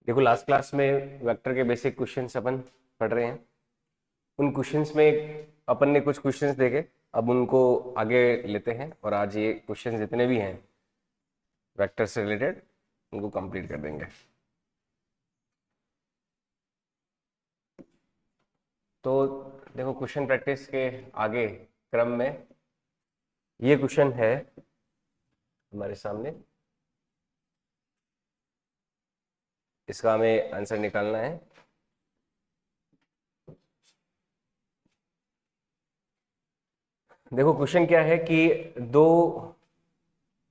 देखो last class में vector के बेसिक क्वेश्चंस अपन पढ़ रहे हैं। उन क्वेश्चंस में अपन ने कुछ क्वेश्चंस देखे, अब उनको आगे लेते हैं और आज ये क्वेश्चंस जितने भी हैं वेक्टर से रिलेटेड उनको कंप्लीट कर देंगे। तो देखो क्वेश्चन प्रैक्टिस के आगे क्रम में ये क्वेश्चन है हमारे सामने, इसका हमें आंसर निकालना है। देखो क्वेश्चन क्या है कि दो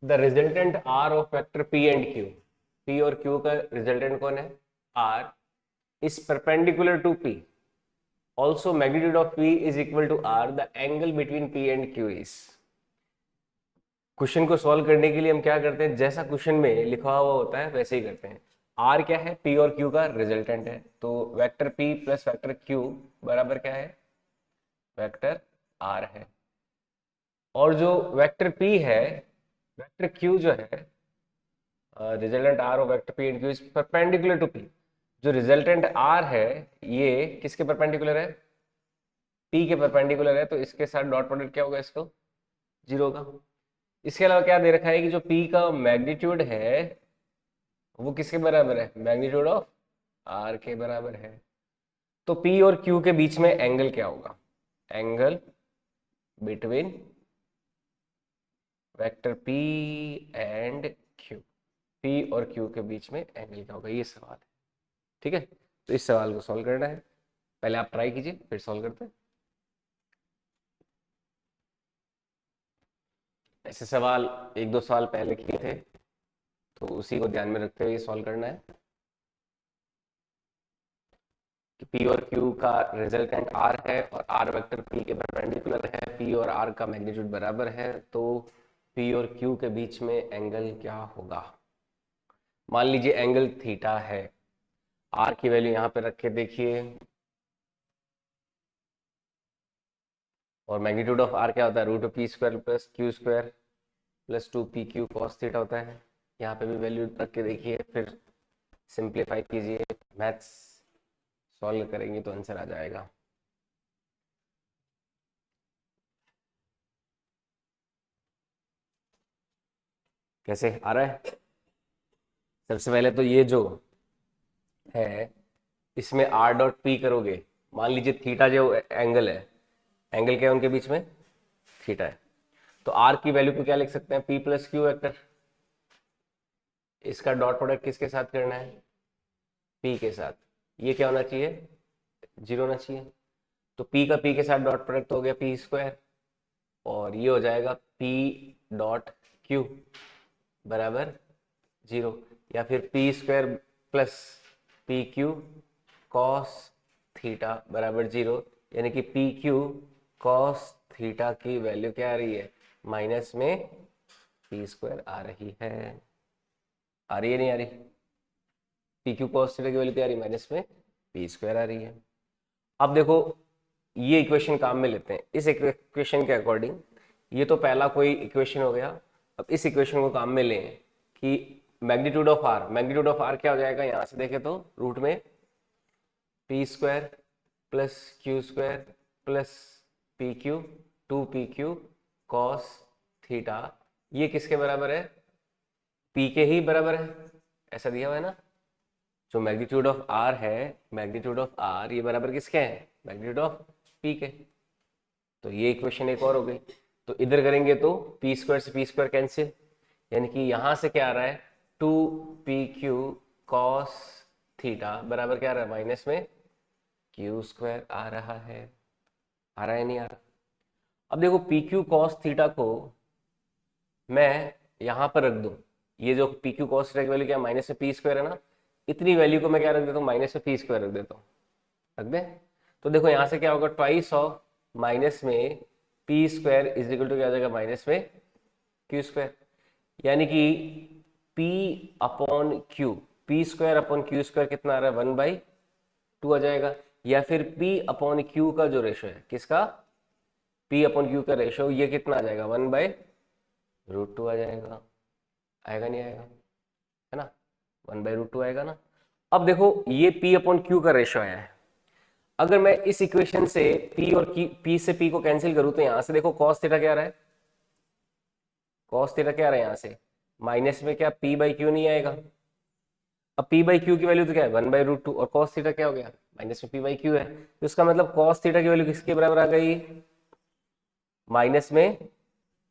the resultant R of vector P and Q, P और क्यू का रिजल्टेंट कौन है, R, is perpendicular to P, also magnitude of P is equal to R, the angle between P and Q is. Question को solve करने के लिए हम क्या करते हैं, जैसा क्वेश्चन में लिखा हुआ होता है वैसे ही करते हैं। आर क्या है, पी और क्यू का रिजल्टेंट है, तो vector P plus vector Q बराबर क्या है, वेक्टर आर है। और जो वेक्टर पी है, वेक्टर क्यू जो है, resultant R of vector P and Q is perpendicular to P. जो रिजल्टेंट आर है ये किसके परपेंडिकुलर है, पी के परपेंडिकुलर है, तो इसके साथ डॉट प्रोडक्ट क्या होगा, इसको जीरो का। इसके अलावा क्या दे रखा है कि जो पी का मैग्नीट्यूड है वो किसके बराबर है, मैग्नीट्यूड ऑफ आर के बराबर है। तो पी और क्यू के बीच में एंगल क्या होगा, angle between vector P and Q, P और क्यू के बीच में एंगल क्या होगा, ये सवाल है। ठीक है, तो इस सवाल को सॉल्व करना है। पहले आप ट्राई कीजिए फिर सॉल्व करते हैं। ऐसे सवाल एक दो साल पहले किए थे, तो उसी को ध्यान में रखते हुए सॉल्व करना है कि पी और क्यू का रिजल्टेंट आर है और आर वेक्टर पी के परपेंडिकुलर है, पी और आर का मैग्नीट्यूड बराबर है, तो पी और क्यू के बीच में एंगल क्या होगा। मान लीजिए एंगल थीटा है, आर की वैल्यू यहां पे रख के देखिए, और मैग्नीट्यूड ऑफ आर क्या होता है, root P square plus Q square plus 2pq cos theta होता है। यहाँ पे भी वैल्यू रख के देखिए, फिर सिंप्लीफाई कीजिए, मैथ्स सॉल्व करेंगे तो आंसर आ जाएगा। कैसे आ रहा है, सबसे पहले तो ये जो है इसमें आर डॉट पी करोगे, मान लीजिए थीटा जो एंगल है, एंगल क्या है उनके बीच में, थीटा है, तो आर की वैल्यू को क्या लिख सकते हैं, पी प्लस क्यू वेक्टर। इसका डॉट प्रोडक्ट किसके साथ करना है, पी के साथ। ये क्या होना चाहिए, जीरो होना चाहिए। तो पी का पी के साथ डॉट प्रोडक्ट हो गया पी स्क्वायर, और ये हो जाएगा पी डॉट क्यू बराबर जीरो, या फिर P square plus P Q cos theta बराबर जीरो, यानी कि पी क्यू कॉस थीटा की वैल्यू क्या आ रही है, माइनस में पी स्क्वायर आ रही है। आ रही है नहीं आ रही, पी क्यू कॉस थीटा की वैल्यू क्या आ रही है, माइनस में पी स्क्वायर आ रही है। अब देखो ये इक्वेशन काम में लेते हैं, इस इक्वेशन के अकॉर्डिंग ये तो पहला कोई इक्वेशन हो गया। अब इस इक्वेशन को काम में लें कि magnitude of R, magnitude of R क्या हो जाएगा, यहां से देखें तो रूट में P square plus Q square plus P Q, 2pq cos theta, ये किसके बराबर है, पी के ही बराबर है, ऐसा दिया हुआ है ना। जो मैग्नीट्यूड ऑफ आर है, मैग्नीट्यूड ऑफ आर ये बराबर किसके है, मैग्नीट्यूड ऑफ पी के। तो ये इक्वेशन एक और हो गई। तो इधर करेंगे तो पी स्क्वायर से पी स्क्वायर कैंसिल, यानी कि यहां से क्या आ रहा है, 2pq कॉस थीटा बराबर क्या आ रहा है, माइनस में क्यू स्क्वायर आ रहा है। आ रहा है नहीं आ रहा। अब देखो पी क्यू कॉस थीटा को मैं यहां पर रख दूं, ये जो पी क्यू कॉस थीटा की वैल्यू क्या, माइनस में पी स्क्वायर है ना, इतनी वैल्यू को मैं क्या रख देता हूँ, माइनस में पी स्क्वायर रख देता हूँ, रख दे। तो देखो यहां से क्या होगा, ट्वाइस ऑफ माइनस में P square is equal to क्या हो जाएगा, माइनस में क्यू स्क्वायर, यानी कि P upon Q, P square upon Q square कितना आ रहा है, 1/2 आ जाएगा। या फिर पी अपॉन क्यू का जो रेशो है, किसका, पी अपॉन क्यू का रेशो, ये कितना आ जाएगा, 1/√2 आ जाएगा। आएगा नहीं आएगा, है ना, 1/√2 आएगा ना। अब देखो ये P अपॉन Q का रेशो आया है। अगर मैं इस इक्वेशन से P और P से P को कैंसिल करूं तो यहां से देखो cos थीटा क्या आ रहा है, cos थीटा क्या आ रहा है, यहां से माइनस में क्या P बाई क्यू नहीं आएगा। अब P बाई क्यू की वैल्यू तो क्या है 1/√2 और cos थीटा क्या हो गया माइनस में P बाई क्यू है, तो इसका मतलब cos थीटा की वैल्यू किसके बराबर आ गई, माइनस में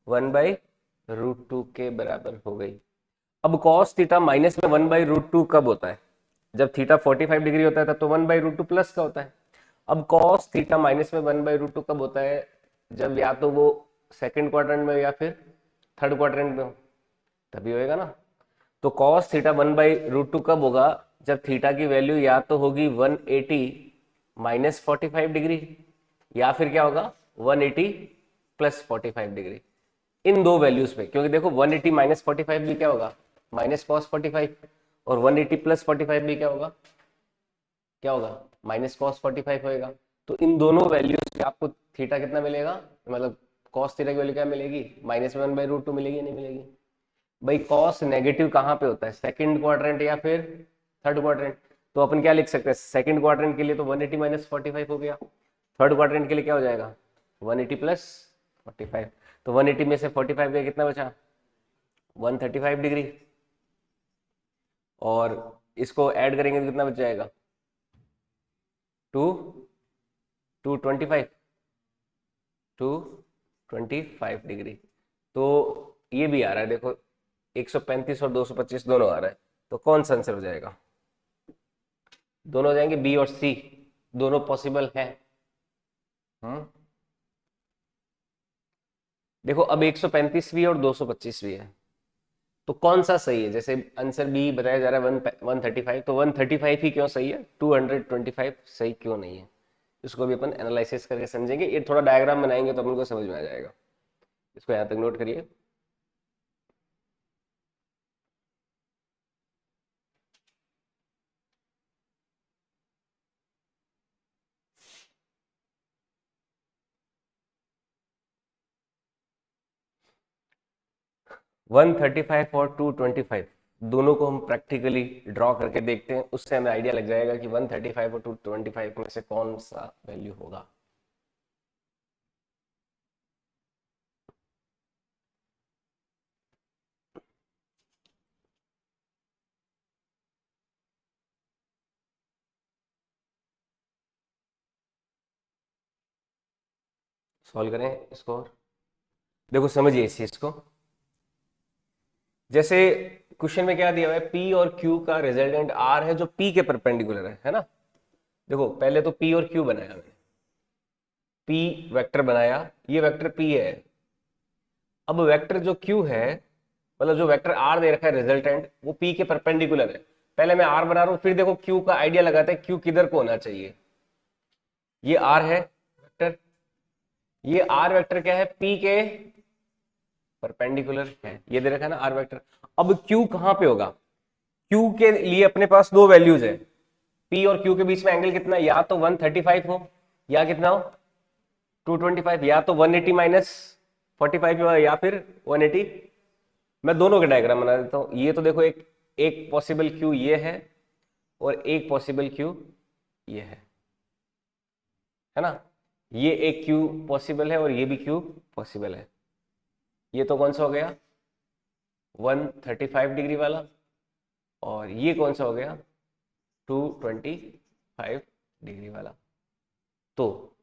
1/√2 के बराबर हो गई। अब cos थीटा माइनस में 1/√2 कब होता है, जब थीटा 45 डिग्री होता है तब तो 1/√2 प्लस का होता है। अब cos थीटा माइनस में 1/√2 कब होता है, जब या तो वो सेकंड क्वाड्रेंट में या फिर थर्ड क्वाड्रेंट में हो, तभी होएगा ना। तो cos थीटा 1/√2 कब होगा, जब थीटा की वैल्यू या तो होगी 180 माइनस 45 डिग्री या फिर क्या होगा 180 प्लस 45 डिग्री, इन दो वैल्यूज पे। क्योंकि देखो 180 माइनस 45 भी क्या होगा माइनस कॉस 45, और 180 प्लस 45 भी क्या होगा, क्या होगा माइनस कॉस 45 होएगा। तो इन दोनों वैल्यूज पे आपको थीटा कितना मिलेगा, मतलब कॉस थीटा की वैल्यू क्या मिलेगी, माइनस 1/√2 मिलेगी नहीं मिलेगी। भाई कॉस नेगेटिव कहाँ पे होता है, सेकंड क्वाड्रेंट या फिर थर्ड क्वाड्रेंट। तो अपन क्या लिख सकते हैं, सेकंड क्वाड्रेंट के लिए तो 180 माइनस 45 हो गया, थर्ड क्वाड्रेंट के लिए क्या हो जाएगा 180 प्लस 45। तो 180 में से 45 गया कितना बचा 135 डिग्री, और इसको ऐड करेंगे तो कितना बच जाएगा 2 225 225 डिग्री। तो ये भी आ रहा है देखो 135 और 225 दोनों आ रहा है, तो कौन सा आंसर हो जाएगा, दोनों हो जाएंगे बी और सी, दोनों पॉसिबल है। देखो अब 135 भी है और 225 भी है, तो कौन सा सही है, जैसे आंसर बी बताया जा रहा है 135, तो 135 ही क्यों सही है, 225 सही क्यों नहीं है, इसको भी अपन एनालिसिस करके समझेंगे। ये थोड़ा डायग्राम बनाएंगे तो अपन को समझ में आ जाएगा, इसको यहाँ तक नोट करिए। वन 135 और 225 दोनों को हम प्रैक्टिकली ड्रॉ करके देखते हैं, उससे हमें आइडिया लग जाएगा कि 135 और 225 में से कौन सा वैल्यू होगा। सॉल्व करें इसको, और देखो समझिए इस चीज को। जैसे क्वेश्चन में क्या दिया हुआ है, P और Q का रिजल्टेंट R है जो P के परपेंडिकुलर है ना। देखो पहले तो P और Q बनाया मैंने, P वेक्टर बनाया, ये वेक्टर P है। अब वेक्टर जो Q है, मतलब जो वेक्टर R दे रखा है रिजल्टेंट, वो P के परपेंडिकुलर है। पहले मैं R बना रहा हूं, फिर देखो Q का आइडिया लगाते हैं Q किधर को होना चाहिए। ये R है वेक्टर, ये R वेक्टर क्या है P के परपेंडिकुलर है, ये दे रखा है ना R वेक्टर। अब Q कहां पे होगा, Q के लिए अपने पास दो वैल्यूज है, P और Q के बीच में एंगल कितना है, या तो 135 हो या कितना हो 225, या तो 180 माइनस 45 हो या फिर 180। मैं दोनों के डायग्राम बना देता हूं। ये तो देखो एक एक पॉसिबल Q ये है और एक पॉसिबल Q ये है ना। ये एक Q पॉसिबल है और ये भी Q पॉसिबल है। ये तो कौन सा हो गया 135 डिग्री वाला, और ये कौन सा हो गया 225 डिग्री वाला। तो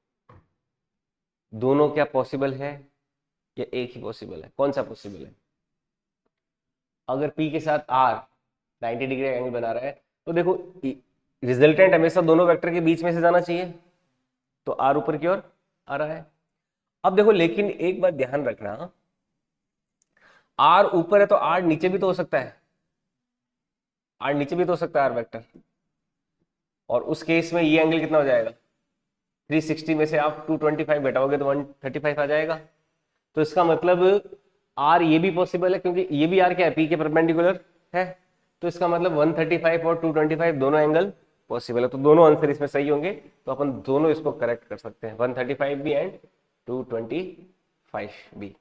दोनों क्या पॉसिबल है या एक ही पॉसिबल है, कौन सा पॉसिबल है। अगर P के साथ R 90 डिग्री एंगल बना रहा है, तो देखो रिजल्टेंट हमेशा दोनों वेक्टर के बीच में से जाना चाहिए, तो R ऊपर की ओर आ रहा है। अब देखो लेकिन एक बात ध्यान रखना, R ऊपर है तो R नीचे भी तो हो सकता है, R नीचे भी तो हो सकता है R वेक्टर, और उस केस में ये एंगल कितना हो जाएगा 360 में से आप 225 घटाओगे तो 135 आ जाएगा। तो इसका मतलब आर ये भी पॉसिबल है, क्योंकि ये भी आर क्या है P के परपेंडिकुलर है। तो इसका मतलब 135 और 225 दोनों एंगल पॉसिबल है, तो दोनों आंसर इसमें सही होंगे। तो अपन दोनों इसको करेक्ट कर सकते हैं, 135 भी एंड 225 भी,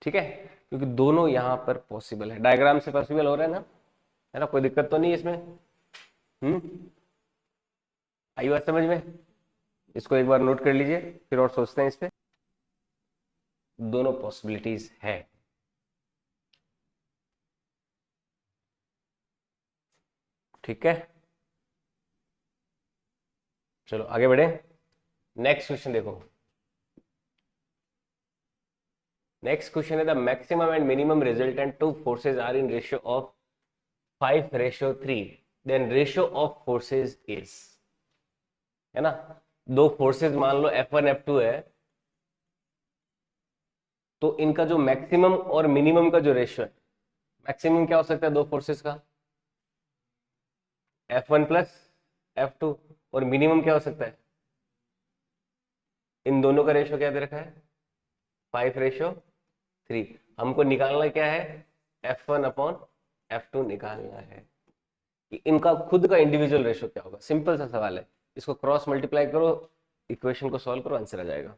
ठीक है, क्योंकि दोनों यहाँ पर पॉसिबल है, डायग्राम से पॉसिबल हो रहा है ना, है ना, कोई दिक्कत तो नहीं है इसमें। आई बात समझ में? इसको एक बार नोट कर लीजिए, फिर और सोचते हैं इस पे। दोनों पॉसिबिलिटीज है। ठीक है, चलो आगे बढ़े। नेक्स्ट क्वेश्चन देखो। नेक्स्ट क्वेश्चन है the maximum and minimum resultant two forces are in ratio of 5:3, then ratio of forces is, है ना। दो फोर्सेज मान लो F1 F2 है, तो इनका जो मैक्सिमम और मिनिमम का जो रेशियो है, मैक्सिमम क्या हो सकता है दो फोर्सेज का? F1 + F2। और मिनिमम क्या हो सकता है? इन दोनों का रेशियो क्या दे रखा है? 5:3। हमको निकालना क्या है? F1/F2 निकालना है कि इनका खुद का इंडिविजुअल रेशियो क्या होगा। सिंपल सा सवाल है, इसको क्रॉस मल्टीप्लाई करो, इक्वेशन को सॉल्व करो, आंसर आ जाएगा।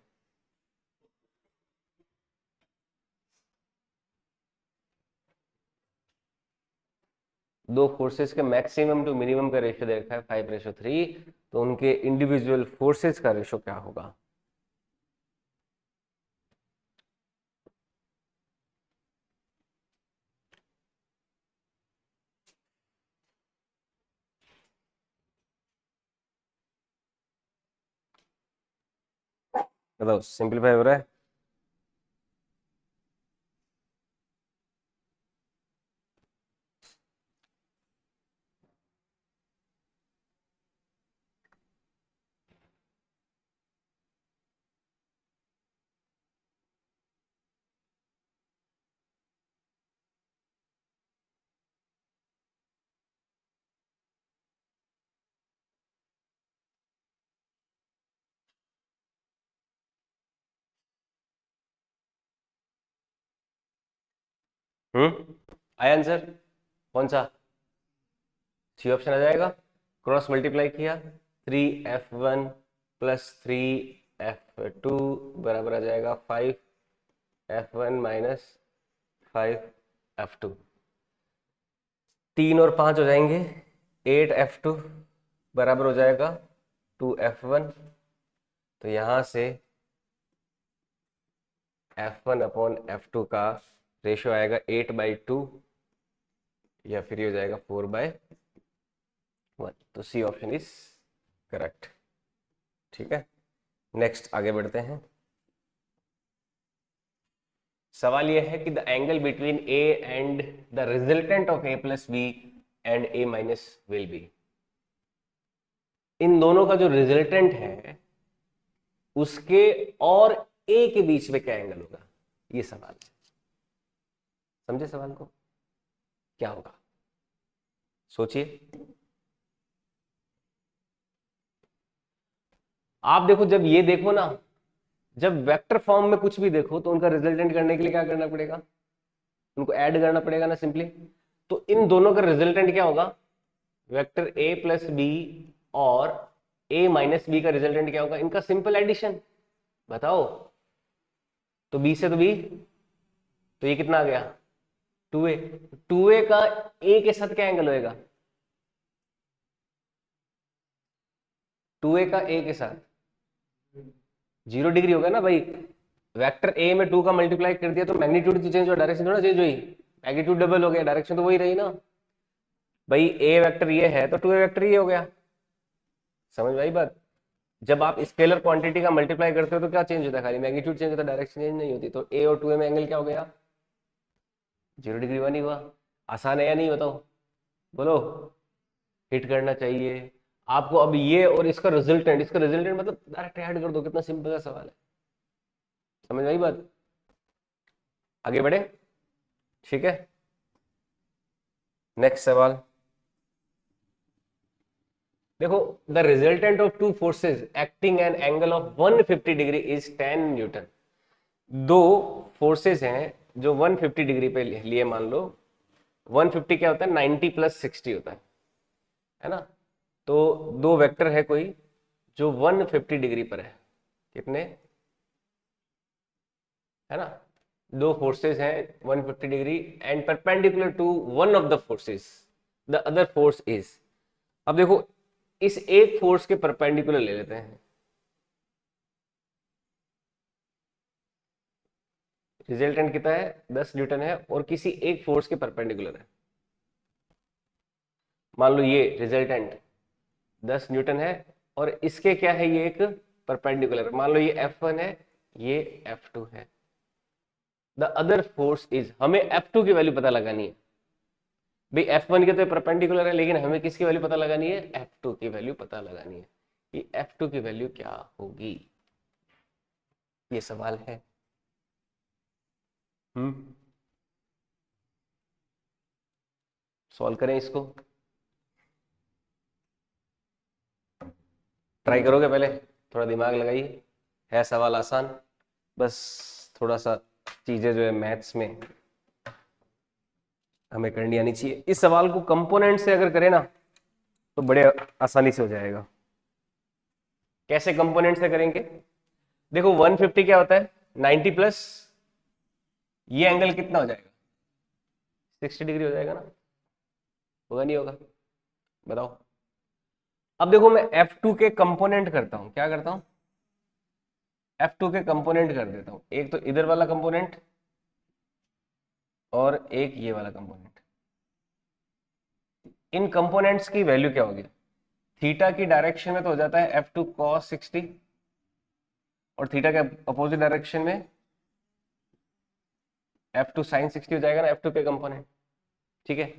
दो फोर्सेस के मैक्सिमम टू मिनिमम का रेशियो दे रखा है 5:3, तो उनके इंडिविजुअल फोर्सेस का रेशियो क्या होगा? बताओ, सिंपलीफाई हो रहा है? आया आंसर? कौन सा? सी ऑप्शन आ जाएगा। क्रॉस मल्टीप्लाई किया, 3F1 + 3F2 बराबर आ जाएगा 5F1 - 5F2। 3 और 5 हो जाएंगे 8F2 बराबर हो जाएगा 2F1। तो यहां से F1/F2 का रेशियो आएगा 8/2, या फिर ये हो जाएगा 4/1। तो सी ऑप्शन इज करेक्ट। ठीक है, नेक्स्ट आगे बढ़ते हैं। सवाल यह है कि the angle between A and the resultant of A+B and A- will be. इन दोनों का जो रिजल्टेंट है उसके और ए के बीच में क्या एंगल होगा, ये सवाल है। समझे सवाल को? क्या होगा सोचिए। आप देखो, जब ये देखो ना, जब वेक्टर फॉर्म में कुछ भी देखो तो उनका रिजल्टेंट करने के लिए क्या करना पड़ेगा? उनको ऐड करना पड़ेगा ना, सिंपली। तो इन दोनों का रिजल्टेंट क्या होगा? वेक्टर A+B और A - B का रिजल्टेंट क्या होगा? इनका सिंपल एडिशन। बताओ, तो B से तो B, तो ये कितना आ गया? 2A। 2A का A के साथ क्या एंगल होएगा? 2A का A के साथ 0 डिग्री होगा ना भाई। वेक्टर A में 2 का मल्टीप्लाई कर दिया तो मैग्नीट्यूड की चेंज हो, डायरेक्शन थोड़ा चेंज हुई। मैग्नीट्यूड डबल हो गया, डायरेक्शन तो वही रही ना भाई। A वेक्टर ये है तो 2A वेक्टर ये हो गया। समझ में आई बात? जब आप स्केलर क्वांटिटी का मल्टीप्लाई करते हो तो क्या चेंज होता है? खाली मैग्नीट्यूड चेंज होता है, डायरेक्शन चेंज नहीं होती। तो A और 2A में एंगल क्या हो गया? 0 डिग्री 1 ही हुआ। आसान है या नहीं बताओ? बोलो। हिट करना चाहिए आपको। अब ये और इसका रिजल्टेंट मतलब डायरेक्ट ऐड कर दो, कितना सिंपल सा सवाल है। समझ में आई बात? आगे बढ़े। ठीक है, नेक्स्ट सवाल देखो। The resultant of two forces acting an angle of 150 degree is 10 Newton. दो फोर्सेस हैं जो 150 डिग्री पे लिए, मान लो 150 क्या होता है? 90 + 60 होता है ना। तो दो वेक्टर है कोई जो 150 डिग्री पर है, कितने, है ना। दो फोर्सेस हैं 150 degree and perpendicular to one of the forces, the other force is. अब देखो इस एक फोर्स के परपेंडिकुलर ले लेते हैं, रिजल्टेंट कितना है 10 न्यूटन है और किसी एक फोर्स के परपेंडिकुलर है। मान लो ये रिजल्टेंट 10 न्यूटन है और इसके क्या है, ये एक परपेंडिकुलर, मान लो ये F1 है, ये F2 है। द अदर फोर्स इज, हमें F2 की वैल्यू पता लगानी है भाई, F1 के तो परपेंडिकुलर है, लेकिन हमें किसकी वैल्यू पता लगानी है, F2 की वैल्यू पता लगानी है कि F2 की वैल्यू क्या होगी, ये सवाल है। सॉल्व करें इसको, ट्राई करोगे, पहले थोड़ा दिमाग लगाइए, है सवाल आसान, बस थोड़ा सा चीजें जो है मैथ्स में हमें करनी आनी चाहिए। इस सवाल को कंपोनेंट से अगर करें ना तो बड़े आसानी से हो जाएगा। कैसे कंपोनेंट से करेंगे, देखो 150 क्या होता है 90 प्लस ये एंगल कितना हो जाएगा 60 डिग्री हो जाएगा ना, होगा नहीं होगा, बताओ। अब देखो मैं F2 के कंपोनेंट करता हूं, क्या करता हूं, F2 के कंपोनेंट कर देता हूं, एक तो इधर वाला कंपोनेंट और एक ये वाला कंपोनेंट। इन कंपोनेंट्स की वैल्यू क्या होगी, थीटा की डायरेक्शन में तो हो जाता है F2 cos 60 और थीटा के अपोजिट डायरेक्शन में F2 sin 60 हो जाएगा ना, F2 के कंपोनेंट, ठीक है।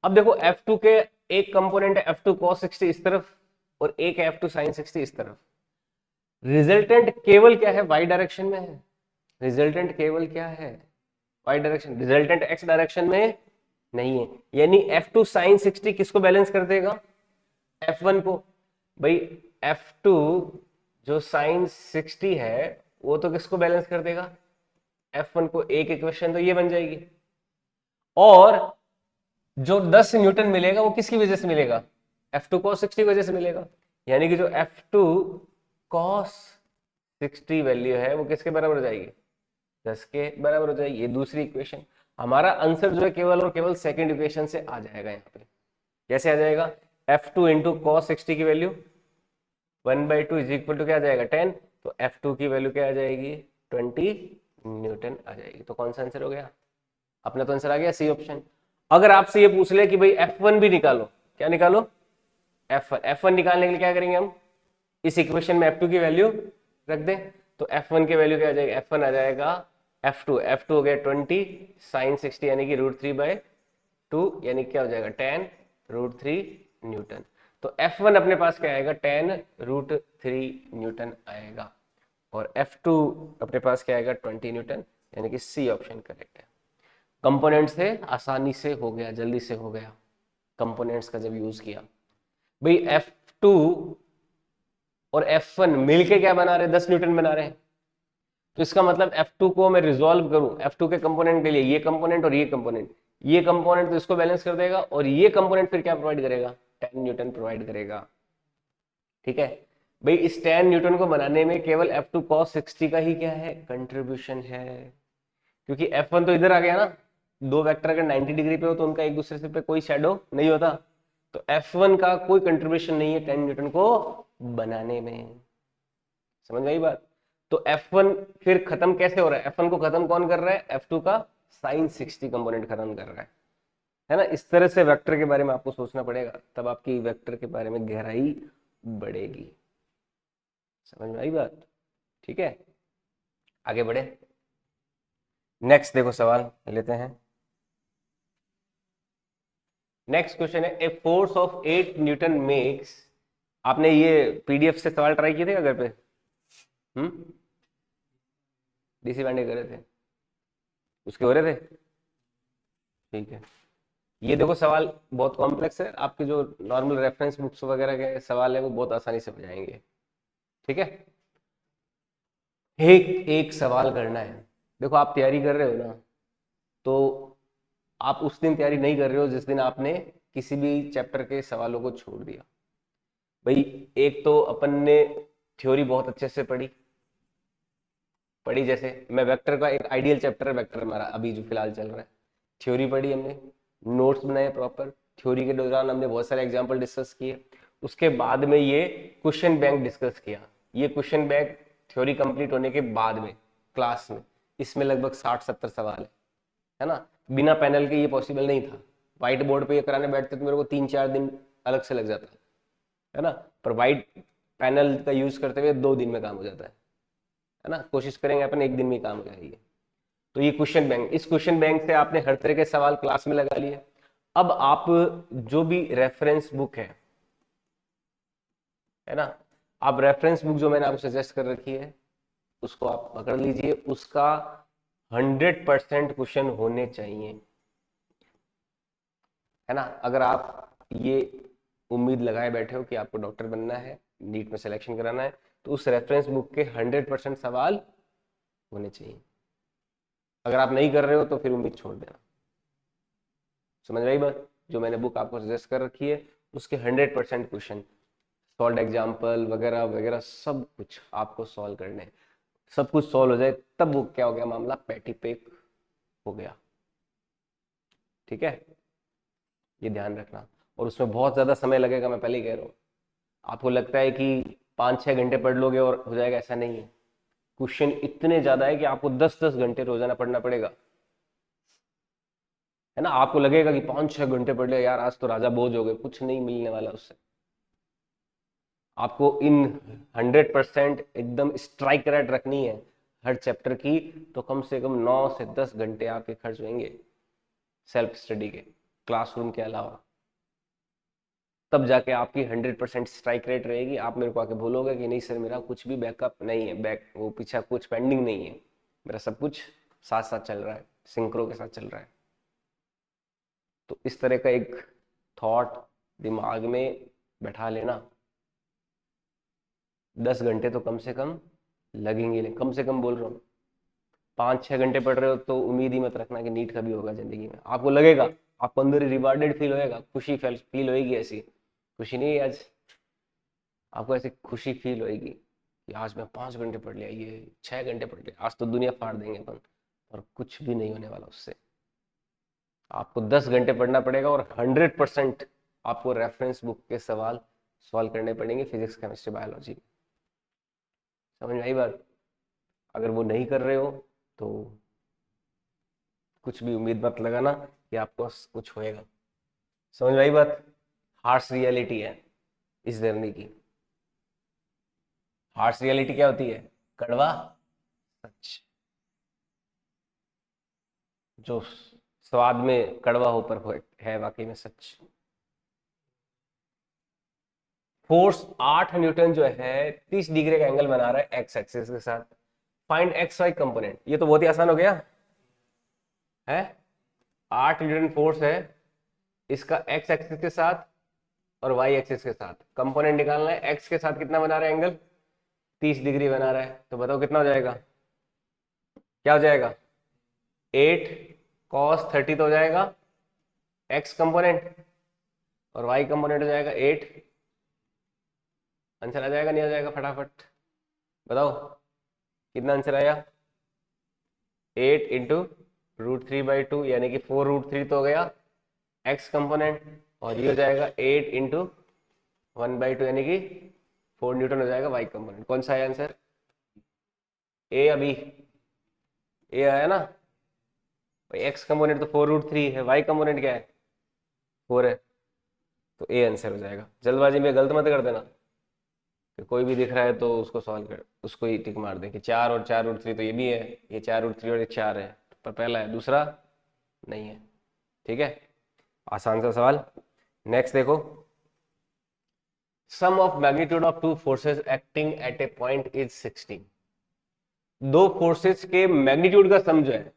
अब देखो F2 के एक कंपोनेंट है F2 cos 60 इस तरफ और एक है F2 sin 60 इस तरफ, रिजल्टेंट केवल क्या है y डायरेक्शन में है, रिजल्टेंट केवल क्या है y direction, resultant x direction में नहीं है, यानी F2 sin 60 किसको बैलेंस कर देगा, F1 को। भाई F2 जो sin 60 है वो तो किसको बैलेंस कर देगा, F1 को। एक इक्वेशन तो ये बन जाएगी, और जो 10 न्यूटन मिलेगा वो किसकी वजह से मिलेगा, F2 cos 60 की वजह से मिलेगा, यानी कि जो F2 cos 60 वैल्यू है वो किसके बराबर हो जाएगी, 10 के बराबर हो जाएगी। ये दूसरी इक्वेशन, हमारा आंसर जो है केवल और केवल सेकंड इक्वेशन से आ जाएगा। यहाँ पे कैसे आ जाएगा, F2 इंटू कॉस 60 की वैल्यू 1/2 इज इक्वल टू क्या आ जाएगा 10, तो F2 की वैल्यू क्या आ जाएगी 20 न्यूटन आ जाएगी। तो कौन सा आंसर हो गया, अपना तो आंसर आ गया सी ऑप्शन। अगर आपसे ये पूछ ले कि भाई F1 भी निकालो, क्या निकालो, F1 निकालने के लिए क्या करेंगे हम, इस इक्वेशन में F2 की वैल्यू रख दें, तो F1 की वैल्यू क्या आ जाएगी, F1 आ जाएगा F2 हो गया 20 sin 60 यानी कि √3/2 यानी क्या हो जाएगा 10 √3 न्यूटन। तो F1 अपने पास क्या आएगा 10 √3 न्यूटन आएगा, और F2 अपने पास क्या आएगा 20 न्यूटन, यानी कि सी ऑप्शन करेक्ट है। कंपोनेंट से आसानी से हो गया, जल्दी से हो गया, कंपोनेंट्स का जब यूज किया। भाई F2 और F1 मिलके क्या बना रहे हैं 10 न्यूटन बना रहे हैं, तो इसका मतलब F2 को मैं रिजॉल्व करूं F2 के कंपोनेंट के लिए, ये कंपोनेंट और ये कंपोनेंट तो इसको बैलेंस कर देगा, और ये कंपोनेंट फिर क्या प्रोवाइड करेगा 10 न्यूटन प्रोवाइड करेगा, ठीक है। भाई इस 10 न्यूटन को बनाने में केवल F2 cos 60 का ही क्या है कंट्रीब्यूशन है, क्योंकि F1 तो इधर आ गया ना, दो वेक्टर अगर 90 डिग्री पे हो तो उनका एक दूसरे से पे कोई शेडो नहीं होता, तो F1 का कोई कंट्रीब्यूशन नहीं है 10 न्यूटन को बनाने में, समझ गई बात। तो F1 फिर खत्म कैसे हो रहा है, F1 को खत्म कौन कर रहा है, F2 का sin 60 कंपोनेंट खत्म कर रहा है ना। इस तरह से वेक्टर के बारे में आपको सोचना पड़ेगा, तब आपकी वेक्टर के बारे में गहराई बढ़ेगी, समझ में आई बात, ठीक है। आगे बढ़े, नेक्स्ट देखो सवाल लेते हैं। नेक्स्ट क्वेश्चन है, a force of 8 Newton makes, आपने ये पीडीएफ से सवाल ट्राई किए थे क्या घर पे, डीसी बाइंडिंग कर रहे थे, उसके हो रहे थे, ठीक है। ये देखो सवाल बहुत कॉम्प्लेक्स है, आपके जो नॉर्मल रेफरेंस बुक्स वगैरह के सवाल है वो बहुत आसानी से हो जाएंगे, ठीक है। एक एक सवाल करना है, देखो आप तैयारी कर रहे हो ना, तो आप उस दिन तैयारी नहीं कर रहे हो जिस दिन आपने किसी भी चैप्टर के सवालों को छोड़ दिया। भाई एक तो अपन ने थ्योरी बहुत अच्छे से पढ़ी जैसे मैं वेक्टर का एक आइडियल चैप्टर वेक्टर हमारा अभी जो फिलहाल चल रहा है, थ्योरी पढ़ी हमने, नोट्स बनाए प्रॉपर, थ्योरी के दौरान हमने बहुत सारे एग्जाम्पल डिस्कस किए, उसके बाद में ये क्वेश्चन बैंक डिस्कस किया। ये क्वेश्चन बैंक थ्योरी कंप्लीट होने के बाद में क्लास में, इसमें लगभग 60-70 सवाल है ना। बिना पैनल के ये पॉसिबल नहीं था। व्हाइट बोर्ड पे ये कराने बैठते तो मेरे को 3-4 दिन अलग से लग जाता है ना, पर व्हाइट पैनल का यूज करते हुए 2 दिन में काम हो जाता है ना। कोशिश करेंगे अपन 1 दिन में काम कराइए। तो ये क्वेश्चन बैंक, इस क्वेश्चन बैंक से आपने हर तरह के सवाल क्लास में लगा लिए। अब आप जो भी रेफरेंस बुक है ना, आप रेफरेंस बुक जो मैंने आपको सजेस्ट कर रखी है उसको आप पकड़ लीजिए, उसका 100% क्वेश्चन होने चाहिए, है ना। अगर आप ये उम्मीद लगाए बैठे हो कि आपको डॉक्टर बनना है, नीट में सिलेक्शन कराना है, तो उस रेफरेंस बुक के 100% सवाल होने चाहिए। अगर आप नहीं कर रहे हो तो फिर उम्मीद छोड़ देना। समझ रही बात? जो मैंने बुक आपको सजेस्ट कर रखी है उसके 100% क्वेश्चन, सॉल्व एग्जाम्पल वगैरह वगैरह सब कुछ आपको सॉल्व करने हैं। सब कुछ सॉल्व हो जाए तब वो क्या हो गया, मामला पैटी पेक हो गया। ठीक है, ये ध्यान रखना। और उसमें बहुत ज्यादा समय लगेगा, मैं पहले ही कह रहा हूँ। आपको लगता है कि 5-6 घंटे पढ़ लोगे और हो जाएगा, ऐसा नहीं है। क्वेश्चन इतने ज्यादा है कि आपको 10-10 घंटे रोजाना पढ़ना पड़ेगा, है ना। आपको लगेगा कि 5-6 घंटे पढ़ लिया यार, आज तो राजा बोझ हो गए, कुछ नहीं मिलने वाला उससे। आपको इन 100% एकदम स्ट्राइक रेट रखनी है हर चैप्टर की, तो कम से कम 9 से 10 घंटे आपके खर्च होंगे सेल्फ स्टडी के, क्लासरूम के अलावा। तब जाके आपकी 100% स्ट्राइक रेट रहेगी। आप मेरे को आके बोलोगे कि नहीं सर मेरा कुछ भी बैकअप नहीं है, वो पीछा कुछ पेंडिंग नहीं है, मेरा सब कुछ साथ साथ चल रहा है, सिंक्रो के साथ चल रहा है। तो इस तरह का एक थॉट दिमाग में बैठा लेना। 10 घंटे तो कम से कम लगेंगे, कम से कम बोल रहा हूँ। 5-6 घंटे पढ़ रहे हो तो उम्मीद ही मत रखना कि नीट कभी होगा जिंदगी में। आपको लगेगा, आपको अंदर रिवार्डेड फील होएगा, खुशी फील होएगी, ऐसी खुशी नहीं आज, आपको ऐसी खुशी फील होएगी कि आज मैं 5 घंटे पढ़ लिया, ये 6 घंटे पढ़ लिया, आज तो दुनिया फाड़ देंगे अपन, और कुछ भी नहीं होने वाला उससे। आपको 10 घंटे पढ़ना पड़ेगा और 100% आपको रेफरेंस बुक के सवाल सॉल्व करने पड़ेंगे, फिजिक्स केमिस्ट्री बायोलॉजी। समझ में आई बात? अगर वो नहीं कर रहे हो तो कुछ भी उम्मीद मत लगाना कि आपको कुछ होएगा। समझ में आई बात? हार्श रियलिटी है इस जर्नी की। हार्श रियलिटी क्या होती है? कड़वा सच, जो स्वाद में कड़वा हो पर है वाकई में सच। फोर्स 8 न्यूटन जो है 30 डिग्री का एंगल बना रहा है एक्स एक्सिस के साथ। Find X Y component. ये तो बहुत ही आसान हो गया है। 8 न्यूटन फोर्स है, इसका एक्स एक्सिस के साथ और वाई एक्सिस के साथ कंपोनेंट निकालना है। एक्स के साथ कितना बना रहा है एंगल? 30 डिग्री बना रहा है, तो बताओ कितना हो जाएगा? क्या हो जाएगा? 8 cos 30 तो हो जाएगा एक्स कंपोनेंट, और वाई कंपोनेंट हो जाएगा 8। आंसर आ जाएगा नहीं आ जाएगा? फटाफट बताओ कितना आंसर आया? 8 इंटू √3/2 यानी कि 4√3 तो हो गया एक्स कंपोनेंट, और ये हो जाएगा 8 इंटू 1/2 यानी कि 4 न्यूटन हो जाएगा वाई कंपोनेंट। कौन सा है आंसर? ए अभी ए आया ना। एक्स कंपोनेंट तो 4√3 है, वाई कंपोनेंट क्या है? 4 है, तो ए आंसर हो जाएगा। जल्दबाजी में गलत मत कर देना कि कोई भी दिख रहा है तो उसको सॉल्व कर, उसको ही टिक मार दे कि 4 और 4√3 तो ये भी है, ये 4√3 और ये 4 है, पर पहला है दूसरा नहीं है। ठीक है, आसान सा सवाल। नेक्स्ट देखो, sum of magnitude of two forces acting at a point is 16। दो फोर्सेस के मैग्नीट्यूड का सम जो है,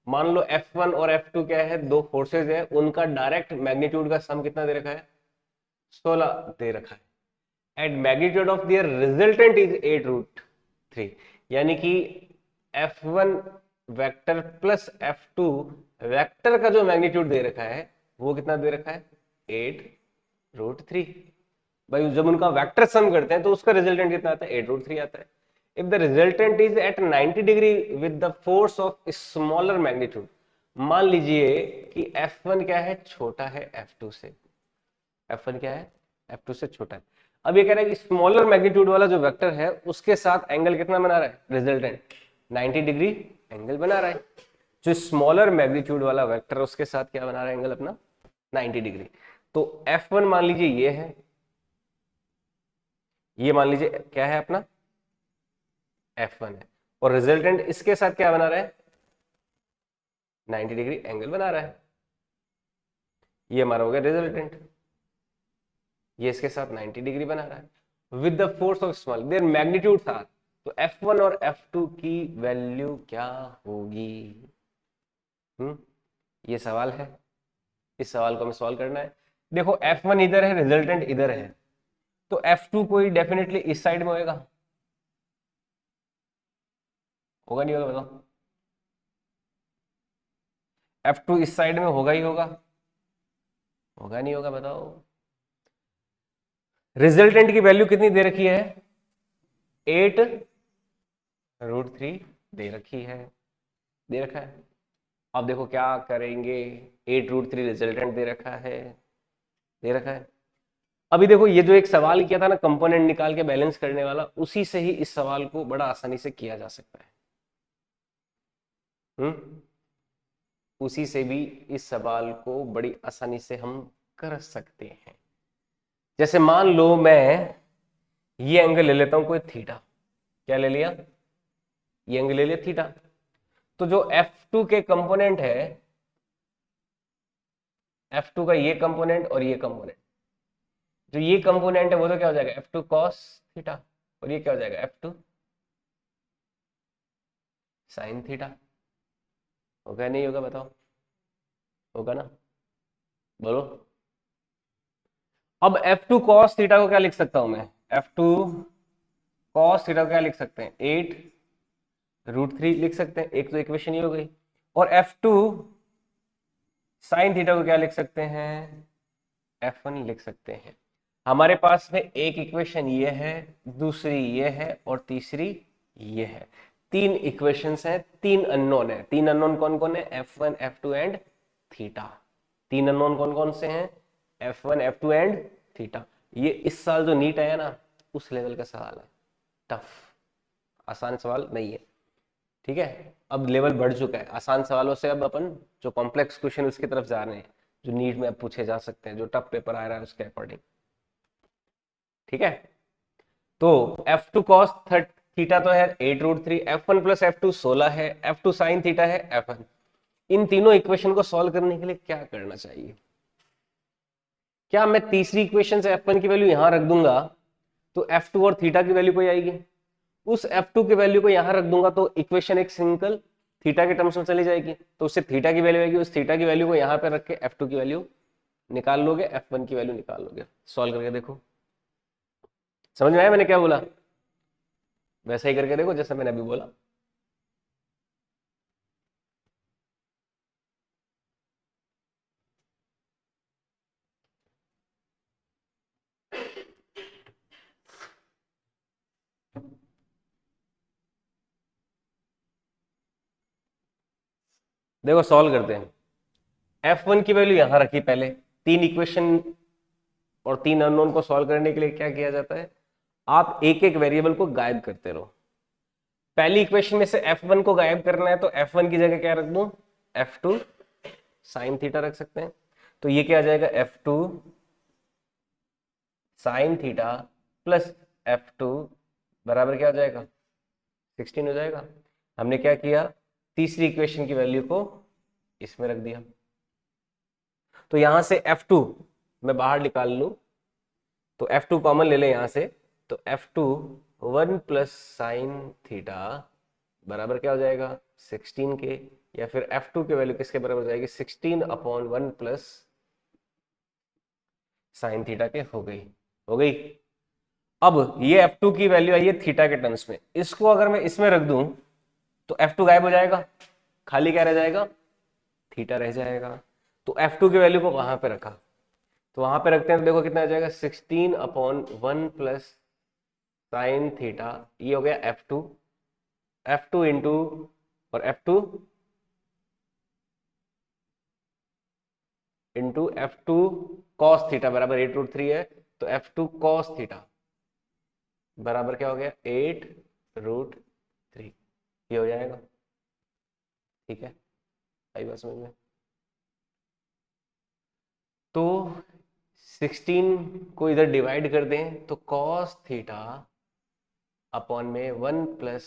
मान लो F1 और F2 क्या है, दो फोर्सेस है, उनका डायरेक्ट मैग्नीट्यूड का सम कितना दे रखा है? 16 दे रखा है। At magnitude of their resultant is 8√3, यानी कि F1 vector plus F2 vector का जो मैग्नीट्यूड दे रखा है वो कितना दे रखा है? 8√3। भाई जब उनका वेक्टर सम करते हैं तो उसका रिजल्टेंट कितना आता है? 8√3 आता है। If the resultant is at 90 degree with the force of smaller magnitude, मान लीजिए कि F1 क्या है? छोटा है F2 से, F1 क्या है, F2 से छोटा है। अब ये कह रहा है कि स्मॉलर मैग्नीट्यूड वाला जो वेक्टर है उसके साथ एंगल कितना बना रहा है, रिजल्टेंट 90 डिग्री एंगल बना रहा है। जो स्मॉलर मैग्नीट्यूड वाला वेक्टर है उसके साथ क्या बना रहा है एंगल अपना, 90 डिग्री। तो F1 मान लीजिए ये है, ये मान लीजिए क्या है अपना F1 है, और रिजल्टेंट इसके साथ क्या बना रहा है, 90 डिग्री एंगल बना रहा है। ये हमारा हो गया रिजल्टेंट, ये इसके साथ 90 डिग्री बना रहा है with the force of small, their magnitudes are. तो F1 और F2 की वैल्यू क्या होगी? ये सवाल है, इस सवाल को हमें सॉल्व करना है। देखो F1 इधर है, रिजल्टेंट इधर है, तो F2 कोई डेफिनेटली इस साइड में होगा, होगा नहीं होगा बताओ? F2 इस साइड में होगा ही होगा, होगा नहीं होगा बताओ? रिजल्टेंट की वैल्यू कितनी दे रखी है, 8√3 दे रखी है, दे रखा है। अब देखो क्या करेंगे, 8√3 रिजल्टेंट दे रखा है, दे रखा है। अभी देखो ये जो एक सवाल किया था ना कंपोनेंट निकाल के बैलेंस करने वाला, उसी से ही इस सवाल को बड़ा आसानी से किया जा सकता है। उसी से भी इस सवाल को बड़ी आसानी से हम कर सकते हैं। जैसे मान लो मैं ये एंगल ले लेता हूं कोई थीटा, क्या ले लिया, ये एंगल ले लिया थीटा। तो जो F2 के कंपोनेंट है, F2 का ये कंपोनेंट और ये कंपोनेंट, जो ये कंपोनेंट है वो तो क्या हो जाएगा F2 cos थीटा, और ये क्या हो जाएगा F2 sin थीटा। होगा नहीं होगा बताओ? होगा ना, बोलो। अब F2 cos थीटा को क्या लिख सकता हूं मैं, F2 cos थीटा को क्या लिख सकते हैं, 8√3 लिख सकते हैं, एक तो इक्वेशन ये हो गई। और F2 sin थीटा को क्या लिख सकते हैं, F1 लिख सकते हैं। हमारे पास में एक इक्वेशन ये है, दूसरी ये है और तीसरी ये है। तीन इक्वेशंस हैं, तीन अननोन है। तीन अननोन कौन कौन है, F1 F2 एंड थीटा। तीन अननोन कौन कौन से हैं, F1 F2 एंड थीटा। ये इस साल जो नीट आया ना उस लेवल का सवाल है, टफ, आसान सवाल नहीं है। ठीक है, अब लेवल बढ़ चुका है आसान सवालों से, अब अपन जो कॉम्प्लेक्स क्वेश्चन उसकी तरफ जा रहे हैं, जो नीट में अब पूछे जा सकते हैं, जो टफ पेपर आ रहा है उसके अकॉर्डिंग। ठीक है, तो F2 cos थीटा तो है 8√3, F1 प्लस F2 16 है, F2 sin थीटा है F1। इन तीनों इक्वेशन को सॉल्व करने के लिए क्या करना चाहिए? क्या मैं तीसरी इक्वेशन से F1 की वैल्यू यहां रख दूंगा तो F2 और थीटा की वैल्यू कोई आएगी, उस F2 की वैल्यू को यहां रख दूंगा तो इक्वेशन एक सिंगल थीटा के टर्म्स में चली जाएगी, तो उससे थीटा की वैल्यू आएगी, उस थीटा की वैल्यू को यहां पे रख के F2 की वैल्यू निकाल लोगे, F1 की वैल्यू निकाल लोगे। सॉल्व करके देखो, समझ में आया मैंने क्या बोला? वैसा ही करके देखो जैसा मैंने अभी बोला। देखो सॉल्व करते हैं। F1 की वैल्यू यहां रखी पहले, तीन इक्वेशन और तीन अननोन को सॉल्व करने के लिए क्या किया जाता है, आप एक एक वेरिएबल को गायब करते रहो। पहली इक्वेशन में से F1 को गायब करना है तो F1 की जगह क्या रख दूं, F2 sin थीटा रख सकते हैं। तो ये क्या आ जाएगा, F2 sin theta plus F2 बराबर क्या हो जाएगा, 16 हो जाएगा। हमने क्या किया, तीसरी इक्वेशन की वैल्यू को इसमें रख दिया। तो यहां से F2 मैं बाहर निकाल लूं तो F2 कॉमन ले लें यहां से, तो F2 1 प्लस साइन थीटा बराबर क्या हो जाएगा 16 के, या फिर F2 की वैल्यू किसके बराबर हो जाएगी 16/1 प्लस साइन थीटा के, हो गई, हो गई। अब ये F2 की वैल्यू आई है थीटा के टर्म्स में, इसको अगर मैं इसमें रख दूं तो F2 गायब हो जाएगा, खाली क्या रह जाएगा, थीटा रह जाएगा। तो F2 की वैल्यू को वहां पे रखा, तो वहां पे रखते हैं तो देखो कितना आ जाएगा 16/1 प्लस साइन थीटा, ये हो गया F2, F2 इंटू और F2 into F2 cos theta बराबर 8√3 है, तो F2 कॉस थीटा बराबर क्या हो गया 8√3, ये हो जाएगा। ठीक है, आई बात समझ में? तो 16 को इधर डिवाइड कर दें तो कॉस थीटा अपॉन में 1 प्लस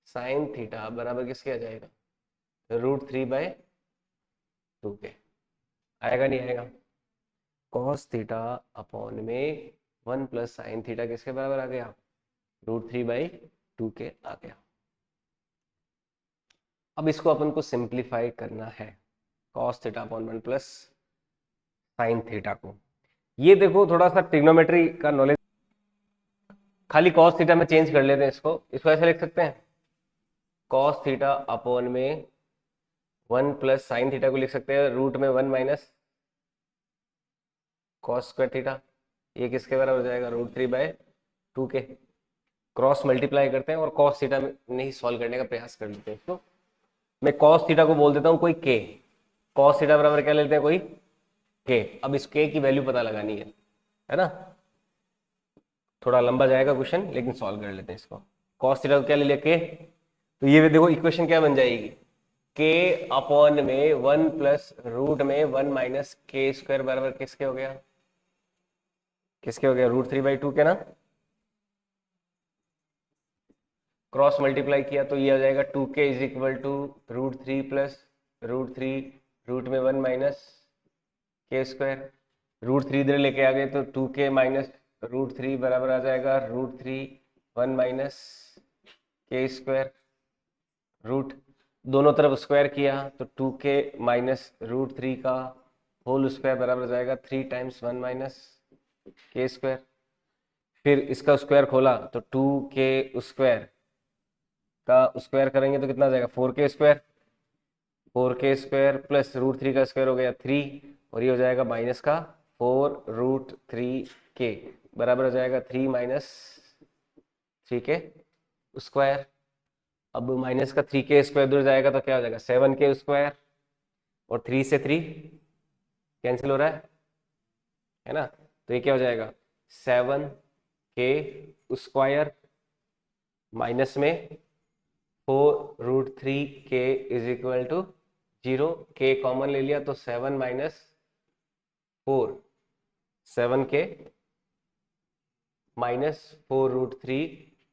साइन थीटा बराबर किसके आ जाएगा √3/2 के। आएगा नहीं आएगा? कॉस थीटा अपॉन में 1 प्लस साइन थीटा किसके बराबर आ गया √3/2 के आ गया। अब इसको अपन को सिंप्लीफाई करना है, cos theta upon 1 plus sine theta को। ये देखो थोड़ा सा ट्रिग्नोमेट्री का नॉलेज, खाली कॉस थीटा में चेंज कर लेते हैं इसको ऐसे लिख सकते हैं, कॉस थीटा अपॉन में 1 प्लस साइन थीटा को लिख सकते हैं रूट में 1 माइनस कॉस स्क्वायर थीटा। ये किसके बराबर हो जाएगा √3/2 के। क्रॉस मल्टीप्लाई करते हैं और कॉस थीटा में नहीं सॉल्व करने का प्रयास कर लेते हैं इसको। मैं कॉस थीटा को बोल देता हूँ कोई के, कॉस थीटा बराबर क्या लेते हैं कोई के। अब इस के की वैल्यू पता लगानी है ना? थोड़ा लंबा जाएगा क्वेश्चन, लेकिन सॉल्व कर लेते हैं इसको। कॉस थीटा को क्या ले लिया के, तो ये देखो इक्वेशन क्या बन जाएगी के अपॉन में 1 प्लस रूट में 1 माइनस के स्क्वायर बराबर किसके हो गया √3/2 के ना। क्रॉस मल्टीप्लाई किया तो ये हो जाएगा 2k is equal to √3 plus √3 root में 1 माइनस के स्क्वायर। √3 इधर लेके आ गए तो 2k माइनस √3 बराबर आ जाएगा √3 1 माइनस के स्क्वायर। रूट दोनों तरफ स्क्वायर किया तो 2k माइनस √3 का होल स्क्वायर बराबर हो जाएगा 3 टाइम्स 1 माइनस के स्क्वायर। फिर इसका स्क्वायर खोला तो 2k स्क्वायर का स्क्वायर करेंगे तो कितना आ जाएगा 4k square. 4k square plus √3 का स्क्वायर हो गया 3, और ये हो जाएगा माइनस का 4√3k बराबर हो जाएगा 3 माइनस 3k स्क्वायर। अब माइनस का 3k स्क्वायर दूर जाएगा तो क्या हो जाएगा 7k स्क्वायर, और 3 से 3 कैंसिल हो रहा है ना? तो ये क्या हो जाएगा 7k स्क्वायर माइनस में 4√3k is equal to 0। k common ले लिया तो 7 माइनस 4, 7k माइनस 4√3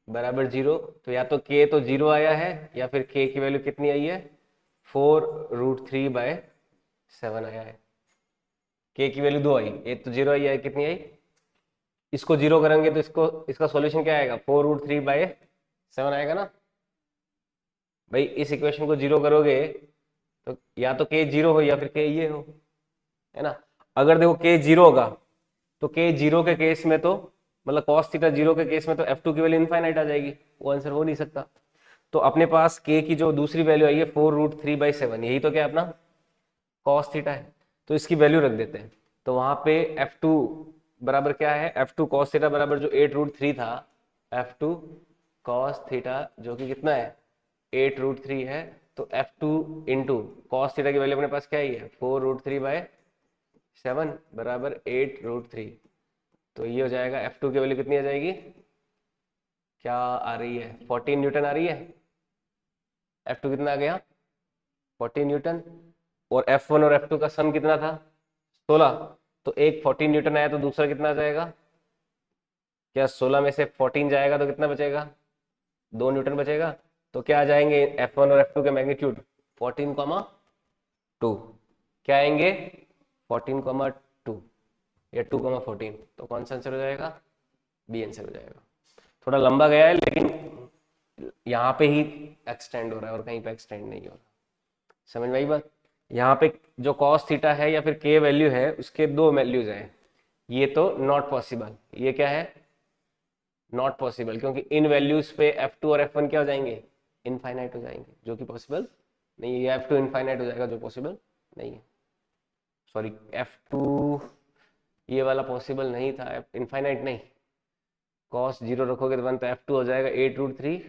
बराबर 0। तो या तो k तो 0 आया है या फिर k की वैल्यू कितनी आई है 4√3/7 आया है। k की वैल्यू 2 आई, एक तो 0 आई है, कितनी आई, इसको 0 करेंगे तो इसका सॉल्यूशन क्या आएगा 4√3/7 आएगा ना भाई। इस इक्वेशन को 0 करोगे तो या तो k 0 हो या फिर k ये हो, है ना? अगर देखो k 0 होगा तो k 0 के केस में तो मतलब cos थीटा 0 के केस में तो F2 की वैल्यू इनफाइनाइट आ जाएगी, वो आंसर हो नहीं सकता। तो अपने पास k की जो दूसरी वैल्यू आई है 4√3/7, यही तो क्या अपना cos थीटा है, तो इसकी वैल्यू रख देते हैं। तो वहां पे F2 बराबर क्या है, F2 cos थीटा बराबर जो 8√3 था, F2 cos थीटा जो कि कितना है 8√3 है, तो F2 इंटू cos थीटा की वैल्यू अपने पास क्या ही है 4√3/7 बराबर 8√3। तो ये हो जाएगा F2 की वैल्यू कितनी आ जाएगी, क्या आ रही है 14 न्यूटन आ रही है। F2 कितना आ गया 14 न्यूटन, और F1 और F2 का सम कितना था 16, तो एक 14 न्यूटन आया तो दूसरा कितना आ जाएगा, क्या 16 में से 14 जाएगा तो कितना बचेगा 2 न्यूटन बचेगा। तो क्या आ जाएंगे F1 और F2 के मैग्नीट्यूड 14,2, क्या आएंगे 14,2 या 2,14, तो कौन सा आंसर हो जाएगा बी आंसर हो जाएगा। थोड़ा लंबा गया है लेकिन यहाँ पे ही एक्सटेंड हो रहा है और कहीं पे एक्सटेंड नहीं हो रहा, समझ में आई बात? यहाँ पे जो cos थीटा है या फिर k वैल्यू है उसके दो वैल्यूज हैं, ये तो नॉट पॉसिबल, ये क्या है नॉट पॉसिबल, क्योंकि इन वैल्यूज पे F2 और F1 क्या हो जाएंगे इनफाइनाइट हो जाएंगे, जो कि पॉसिबल नहीं है। ये F2 इनफाइनाइट हो जाएगा जो पॉसिबल नहीं है, सॉरी F2 ये वाला पॉसिबल नहीं था, इनफाइनाइट नहीं, cos 0 रखोगे तो 1, तो F2 हो जाएगा 8√3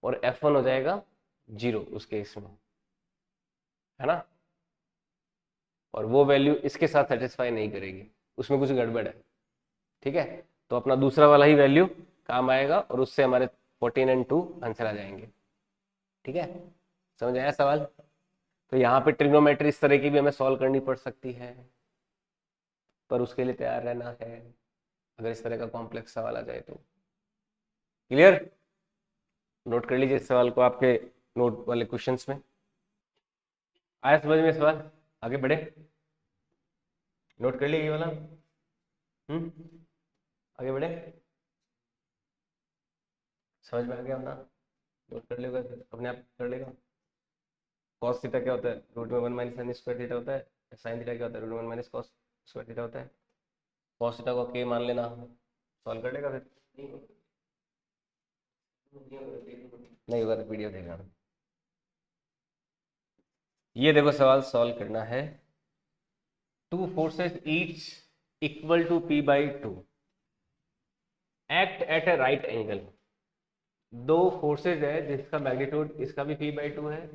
और F1 हो जाएगा 0 उस केस में, है ना? और वो वैल्यू इसके साथ सेटिस्फाई नहीं करेगी, उसमें कुछ गड़बड़ है। ठीक है, तो अपना दूसरा वाला ही वैल्यू काम आएगा और उससे हमारे 14 एंड 2 आंसर आ जाएंगे। ठीक है, समझ आया सवाल? तो यहाँ पे ट्रिग्नोमेट्री इस तरह की भी हमें सॉल्व करनी पड़ सकती है, पर उसके लिए तैयार रहना है अगर इस तरह का कॉम्प्लेक्स सवाल आ जाए तो। क्लियर? नोट कर लीजिए इस सवाल को आपके नोट वाले क्वेश्चंस में। आया समझ में सवाल? आगे बढ़े, नोट कर लिए ये वाला। आगे बढ़े, समझ में आ गया ना? नोट कर लेगा, अपने आप कर लेगा। कॉस थीटा क्या होता है? रूट में 1 माइनस साइन स्क्वायर थीटा होता है। साइन थीटा क्या होता है? रूट में 1 माइनस कॉस स्क्वायर थीटा होता है। कॉस थीटा को के मान लेना, सॉल्व कर लेगा फिर। नहीं होगा तो पीडीएफ देखना। ये देखो सवाल सॉल्व करना है। Two forces each equal to p/2 act at a right angle. दो फोर्सेज है जिसका मैग्नीट्यूड, इसका भी p/2 है,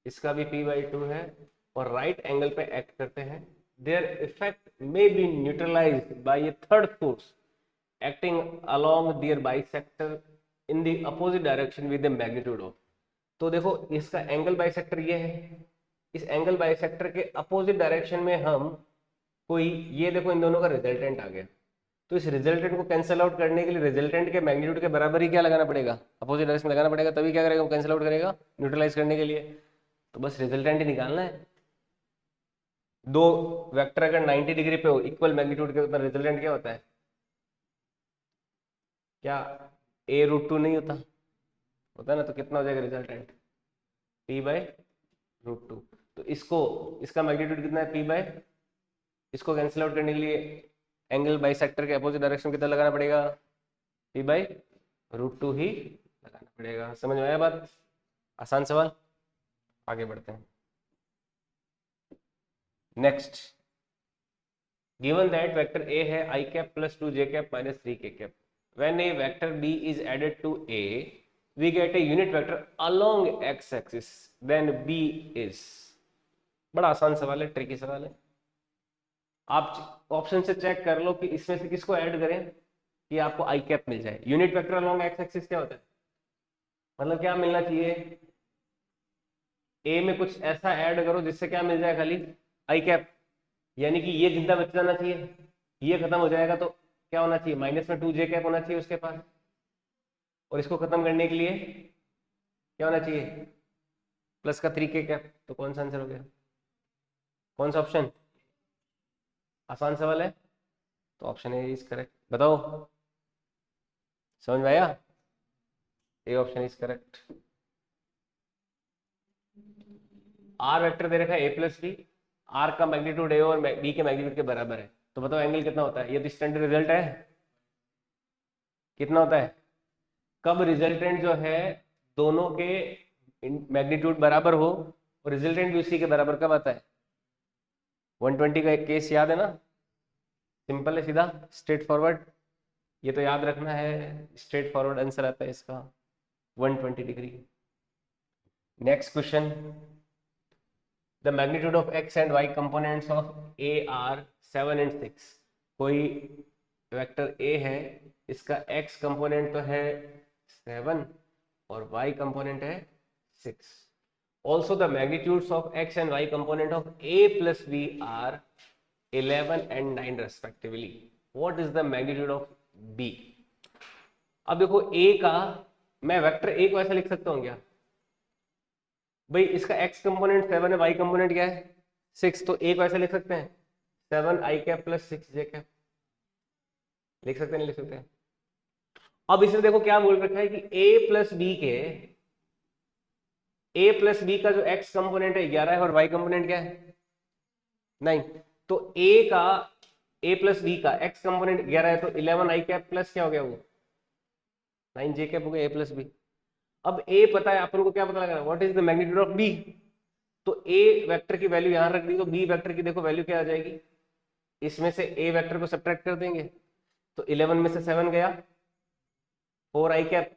इसका भी p/2 है, और राइट एंगल पे एक्ट करते हैं। Their effect may be neutralized by a third force acting along their bisector in the opposite direction with the magnitude of. तो देखो इसका एंगल बाइसेक्टर ये है, इस एंगल बाइसेक्टर के अपोजिट डायरेक्शन में हम कोई, ये देखो इन दोनों का रिजल्टेंट आ गया, तो इस रिजल्टेंट को कैंसिल आउट करने के लिए रिजल्टेंट के मैग्नीट्यूड के बराबर ही क्या लगाना पड़ेगा? अपोजिट डायरेक्शन में लगाना पड़ेगा, तभी क्या करेगा वो कैंसिल आउट करेगा न्यूट्रलाइज करने के लिए। तो बस रिजल्टेंट ही निकालना है। दो वेक्टर अगर 90 डिग्री पे हो इक्वल मैग्नीट्यूड के, ऊपर रिजल्टेंट क्या होता है? क्या a√2 नहीं होता? होता है ना, तो कितना हो जाएगा रिजल्टेंट? p/√2। तो इसको, इसका मैग्नीट्यूड कितना है? p/, इसको कैंसिल आउट करने के लिए एंगल बाइसेक्टर के अपोजिट डायरेक्शन कितना लगाना पड़ेगा? p/√2 ही लगाना पड़ेगा। समझ में आया बात? आसान सवाल, आगे बढ़ते हैं। Next, given that vector a है i cap plus 2j cap minus 3k cap, when a vector b is added to a we get a unit vector along x axis then b is। बड़ा आसान सवाल है, tricky सवाल है। आप option से check कर लो कि इसमें से किसको ऐड करें कि आपको आई कैप मिल जाए। Unit vector along x axis क्या होता है? मतलब क्या मिलना चाहिए? ए में कुछ ऐसा ऐड करो जिससे क्या मिल जाए? खाली आई कैप, यानी कि ये जिंदा बच जाना चाहिए, ये खत्म हो जाएगा तो क्या होना चाहिए? माइनस में 2j कैप होना चाहिए उसके पास, और इसको खत्म करने के लिए क्या होना चाहिए? प्लस का 3k कैप। तो कौन सा आंसर हो गया? कौन सा ऑप्शन? आसान सवाल है, तो ऑप्शन ए इज करेक्ट। बताओ, समझ में आया? A option is correct. R vector दे रखा है ए प्लस बी, आर का मैग्नीट्यूड ए और बी के मैग्नीट्यूड के बराबर है, तो बताओ एंगल कितना होता है? ये तो स्टैंडर्ड रिजल्ट है, कितना होता है? कब रिजल्टेंट जो है दोनों के मैग्नीट्यूड बराबर हो और रिजल्टेंट भी उसी के बराबर, कब आता है? 120 का एक केस याद है ना? सिंपल है, सीधा स्ट्रेट फॉरवर्ड, ये तो याद रखना है, स्ट्रेट फॉरवर्ड आंसर आता है इसका 120 degree. Next question, the magnitude of X and Y components of A are 7 and 6। कोई वेक्टर ए है, इसका एक्स कंपोनेंट तो है 7 और y कंपोनेंट है 6। Also the magnitudes of x and y component of a plus b are 11 and 9 respectively। What is the magnitude of b? अब देखो a का, मैं वेक्टर a को ऐसा लिख सकता हूँ क्या? भाई इसका x कंपोनेंट 7 है, y कंपोनेंट क्या है? 6, तो a को ऐसा लिख सकते हैं 7i cap plus 6j cap. लिख सकते हैं, नहीं लिख सकते हैं? अब इसमें देखो क्या बोल रखा है कि a प्लस बी का जो x कंपोनेंट है 11 है और y कंपोनेंट क्या है? 9। तो a प्लस बी का x कंपोनेंट 11 है, तो 11i कैप प्लस क्या हो गया? वो 9j कैप हो गया a प्लस बी। अब a पता है अपन को, क्या पता लगा? What is the magnitude of b? तो a वेक्टर की वैल्यू यहां रख दी, तो b वेक्टर की देखो वैल्यू क्या आ जाएगी? इसमें से a वेक्टर को सब्ट्रैक्ट कर देंगे, तो 11 में से 7 गया 4i कैप,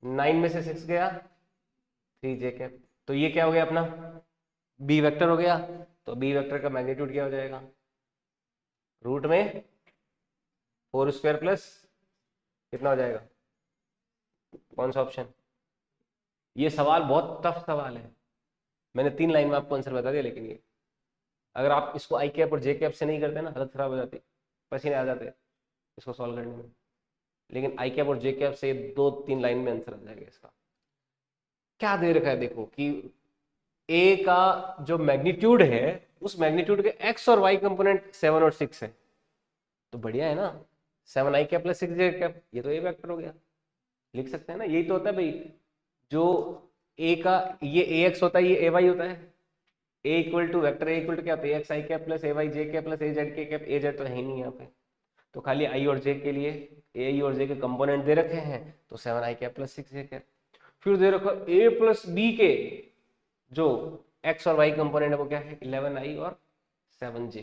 9 में से 6 गया 3j कैप। तो ये क्या हो गया अपना? बी वेक्टर हो गया। तो बी वेक्टर का मैग्नीट्यूड क्या हो जाएगा, रूट में 4² प्लस कितना हो जाएगा, कौन सा ऑप्शन। ये सवाल बहुत टफ सवाल है, मैंने 3 लाइन में आपको आंसर बता दिया, लेकिन ये अगर आप इसको आई कैप और जे कैप से नहीं करते ना, हालत खराब हो जाती, पसीने आ जाते इसको सॉल्व करने में। लेकिन आई कैप और जे कैप से 2-3 लाइन में आंसर आ जाएगा इसका। क्या दे रखा है देखो कि ए का जो मैग्नीट्यूड है, उस मैग्नीट्यूड के एक्स और वाई कंपोनेंट 7 और 6 है, तो बढ़िया है ना, 7 आई कैप प्लस 6 जे कैप, ये तो ए वेक्टर हो गया, लिख सकते हैं ना। यही तो होता है भाई, जो ए का ये ए एक्स होता है, ये ए वाई होता है। A equal to vector A equal to क्या होता है, X I cap plus A Y J cap plus A Z K cap, A Z तो है ही नहीं यहाँ पे, तो खाली आई और जे के लिए ए आई और जे के कंपोनेंट दे रखे हैं, तो 7 आई कैप प्लस 6 जे कैप। फिर दे रखो ए प्लस बी के जो एक्स और वाई कंपोनेंट है वो क्या है, 11 आई और 7 जे।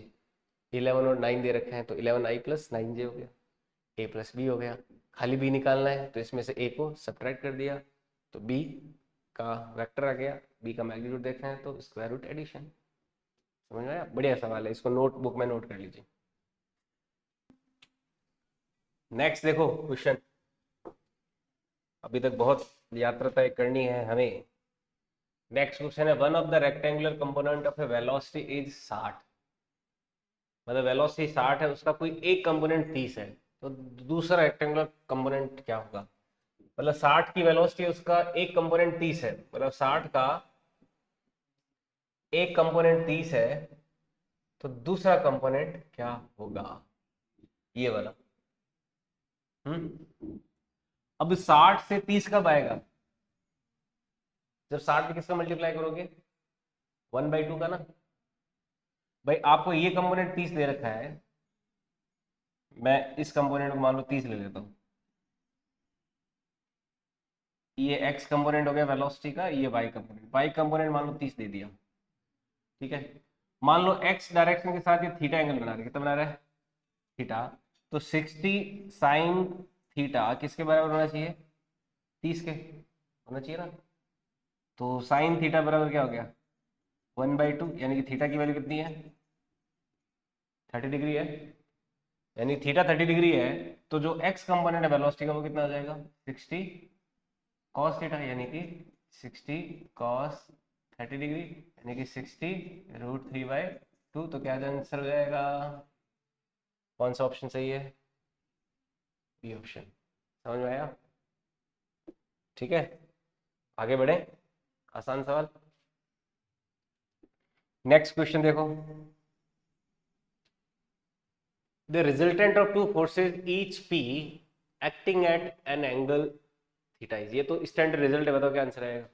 11 और 9 दे रखे हैं, तो 11 आई प्लस 9 जे हो गया, ए प्लस बी हो गया। खाली बी निकालना है, तो इसमें से ए को सब्ट्रैक्ट कर दिया, तो बी का वेक्टर आ गया, बी का मैग्नीट्यूड देखना है तो स्क्वायर रूट एडिशन। समझ में आया, बढ़िया सवाल है, इसको नोटबुक में नोट कर लीजिए। नेक्स्ट देखो क्वेश्चन, अभी तक बहुत यात्रा तय करनी है हमें। नेक्स्ट क्वेश्चन है, one of the rectangular component of A velocity is 60, मतलब वेलोसिटी 60 है, उसका कोई एक कंपोनेंट 30 है, तो दूसरा रेक्टेंगुलर कंपोनेंट क्या होगा। मतलब 60 की वेलोसिटी, उसका एक कंपोनेंट 30 है, मतलब 60 का एक कंपोनेंट 30 है, तो दूसरा कंपोनेंट क्या होगा, ये वाला। अब 60 से 30 कब आएगा, जब 60 पे किसका मल्टीप्लाई करोगे, 1/2 का ना। भाई आपको ये कंपोनेंट 30 दे रखा है, मैं इस कंपोनेंट को मान लो 30 ले लेता हूँ, ये x कंपोनेंट हो गया वेलोसिटी का, ये y कंपोनेंट मान लो 30 दे दिया, ठीक है। मान लो x डायरेक्शन के साथ ये थीटा एंगल बना रहा है, कितना बना रहा है, थीटा, तो 60 साइन थीटा किसके बराबर होना चाहिए, 30 के होना चाहिए ना। तो साइन थीटा बराबर क्या हो गया, 1/2, यानी कि थीटा की वैल्यू कितनी है, 30 डिग्री है, यानी थीटा 30 डिग्री है, तो जो x कंपोनेंट है वेलोसिटी का वो कितना आ जाएगा, 60 कॉस थीटा, यानी कि 60 कॉस 30 डिग्री, यानी कि 60 √3/2। तो क्या आंसर हो जाएगा, कौन सा ऑप्शन सही है, बी ऑप्शन। समझ में आया, ठीक है, आगे बढ़े, आसान सवाल। नेक्स्ट क्वेश्चन देखो, the resultant of two forces each P acting at N angle theta is, ये तो स्टैंडर्ड रिजल्ट है, बताओ क्या आंसर आएगा।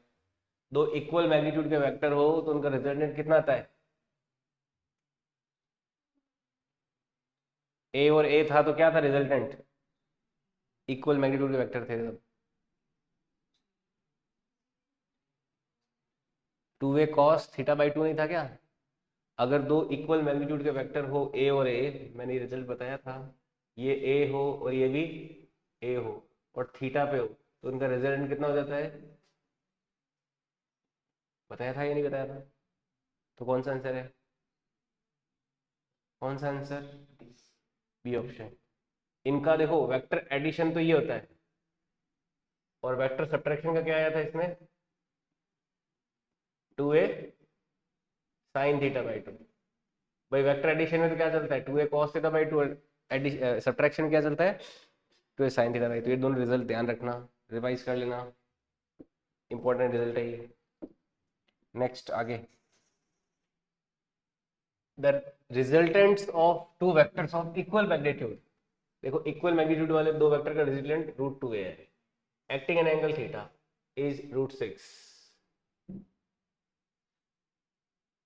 दो इक्वल मैग्नीट्यूड के वेक्टर हो तो उनका रिजल्टेंट कितना आता है, ए और ए था तो क्या था रिजल्टेंट, इक्वल मैग्नीट्यूड के वेक्टर थे तब। 2a cos θ/2 नहीं था क्या, अगर दो इक्वल मैग्नीट्यूड के वेक्टर हो ए और ए, मैंने रिजल्ट बताया था, ये ए हो और ये भी ए हो और थीटा पे हो, तो उनका रिजल्टेंट कितना हो जाता है, बताया था या नहीं बताया था। तो कौन सा आंसर है, कौन सा आंसर, बी ऑप्शन। इनका देखो वेक्टर एडिशन तो ये होता है, और वेक्टर सब्ट्रैक्शन का क्या आया था इसमें, 2a sin θ/2। भाई वेक्टर एडिशन में तो क्या चलता है, 2a cos θ/2, सब्ट्रैक्शन क्या चलता है, 2a sin θ/2। ये दोनों रिजल्ट ध्यान रखना, रिवाइज कर लेना, इंपॉर्टेंट रिजल्ट है ये। नेक्स्ट आगे, the resultants of two vectors of equal magnitude, देखो इक्वल मैग्नीट्यूड वाले दो वेक्टर का रिजल्टेंट √2a है, acting an angle theta is √6।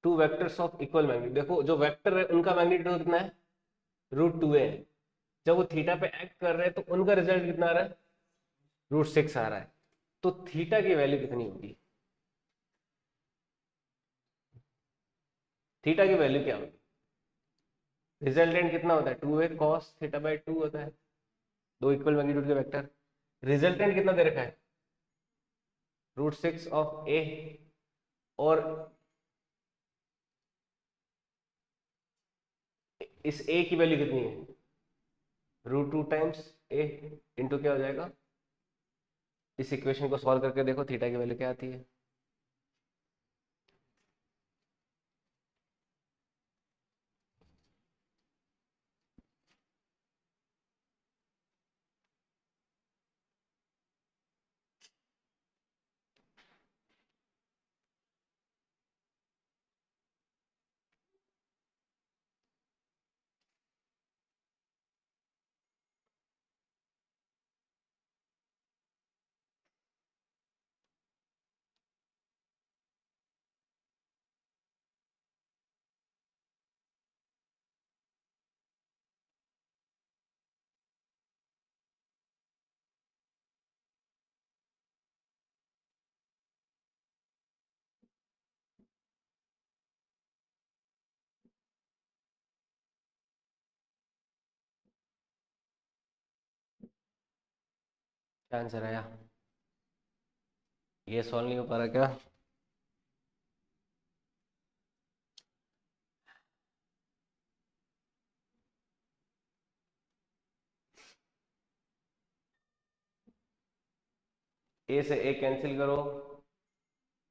Two vectors of equal magnitude, देखो जो वेक्टर है उनका मैग्नीट्यूड कितना है, √2a है, जब वो थीटा पे एक्ट कर रहे हैं तो उनका रिजल्ट कितना आ रहा है, √6 आ रहा है, तो थीटा की वैल्यू कितनी होगी, थीटा की वैल्यू क्या होगी, रिजल्टेंट कितना होता है, 2a cos θ/2 होता है, दो इक्वल मैग्नीट्यूड के वेक्टर, रिजल्टेंट कितना दे रखा है, √6 ऑफ a, और इस ए की वैल्यू कितनी है, √2 टाइम्स ए इंटू क्या हो जाएगा, इस इक्वेशन को सॉल्व करके देखो थीटा की वैल्यू क्या आती है। क्या आंसर आया, ये सॉल्व नहीं हो पा रहा क्या। ए से ए कैंसिल करो,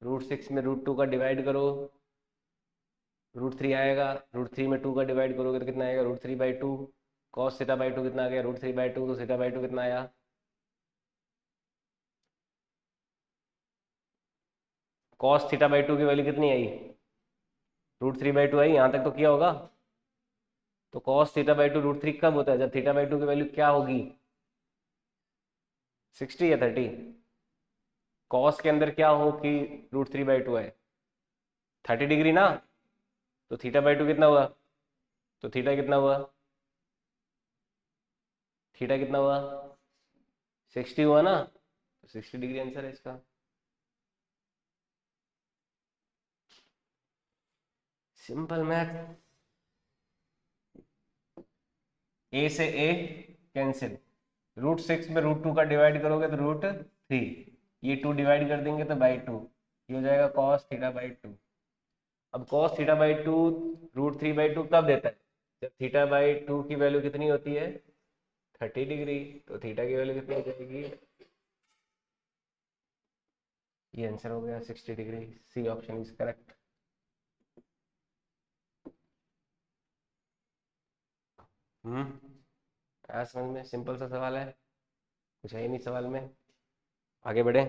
√6 में √2 का डिवाइड करो, √3 आएगा, √3 में 2 का डिवाइड करोगे तो कितना आएगा, √3/2, कॉस थीटा बाई टू कितना आ गया, √3/2, तो थीटा बाई टू कितना आया, कॉस थीटा बाई टू की वैल्यू कितनी आई, √3/2 आई, यहां तक तो किया होगा। तो कॉस थीटा बाई टू √3 कब होता है, जब थीटा बाई टू की वैल्यू क्या होगी, 60 या 30, कॉस के अंदर क्या हो कि √3/2 है, 30 डिग्री ना, तो थीटा बाई टू कितना हुआ, तो थीटा कितना हुआ, थीटा कितना हुआ, 60 हुआ ना, तो 60 डिग्री आंसर है इसका। Simple math. ए से ए कैंसिल, √6 में √2 का डिवाइड करोगे तो √3, ये 2 डिवाइड कर देंगे तो बाई 2, ये हो जाएगा कॉस थीटा बाई टू। अब कॉस थीटा बाई टू √3/2 कब देता है, जब थीटा बाई टू की वैल्यू कितनी होती है, 30 डिग्री, तो थीटा की वैल्यू कितनी हो जाएगी, ये आंसर हो गया 60 degree, C option is correct. आया समझ में, सिंपल सा सवाल है, कुछ है ही नहीं सवाल में, आगे बढ़े।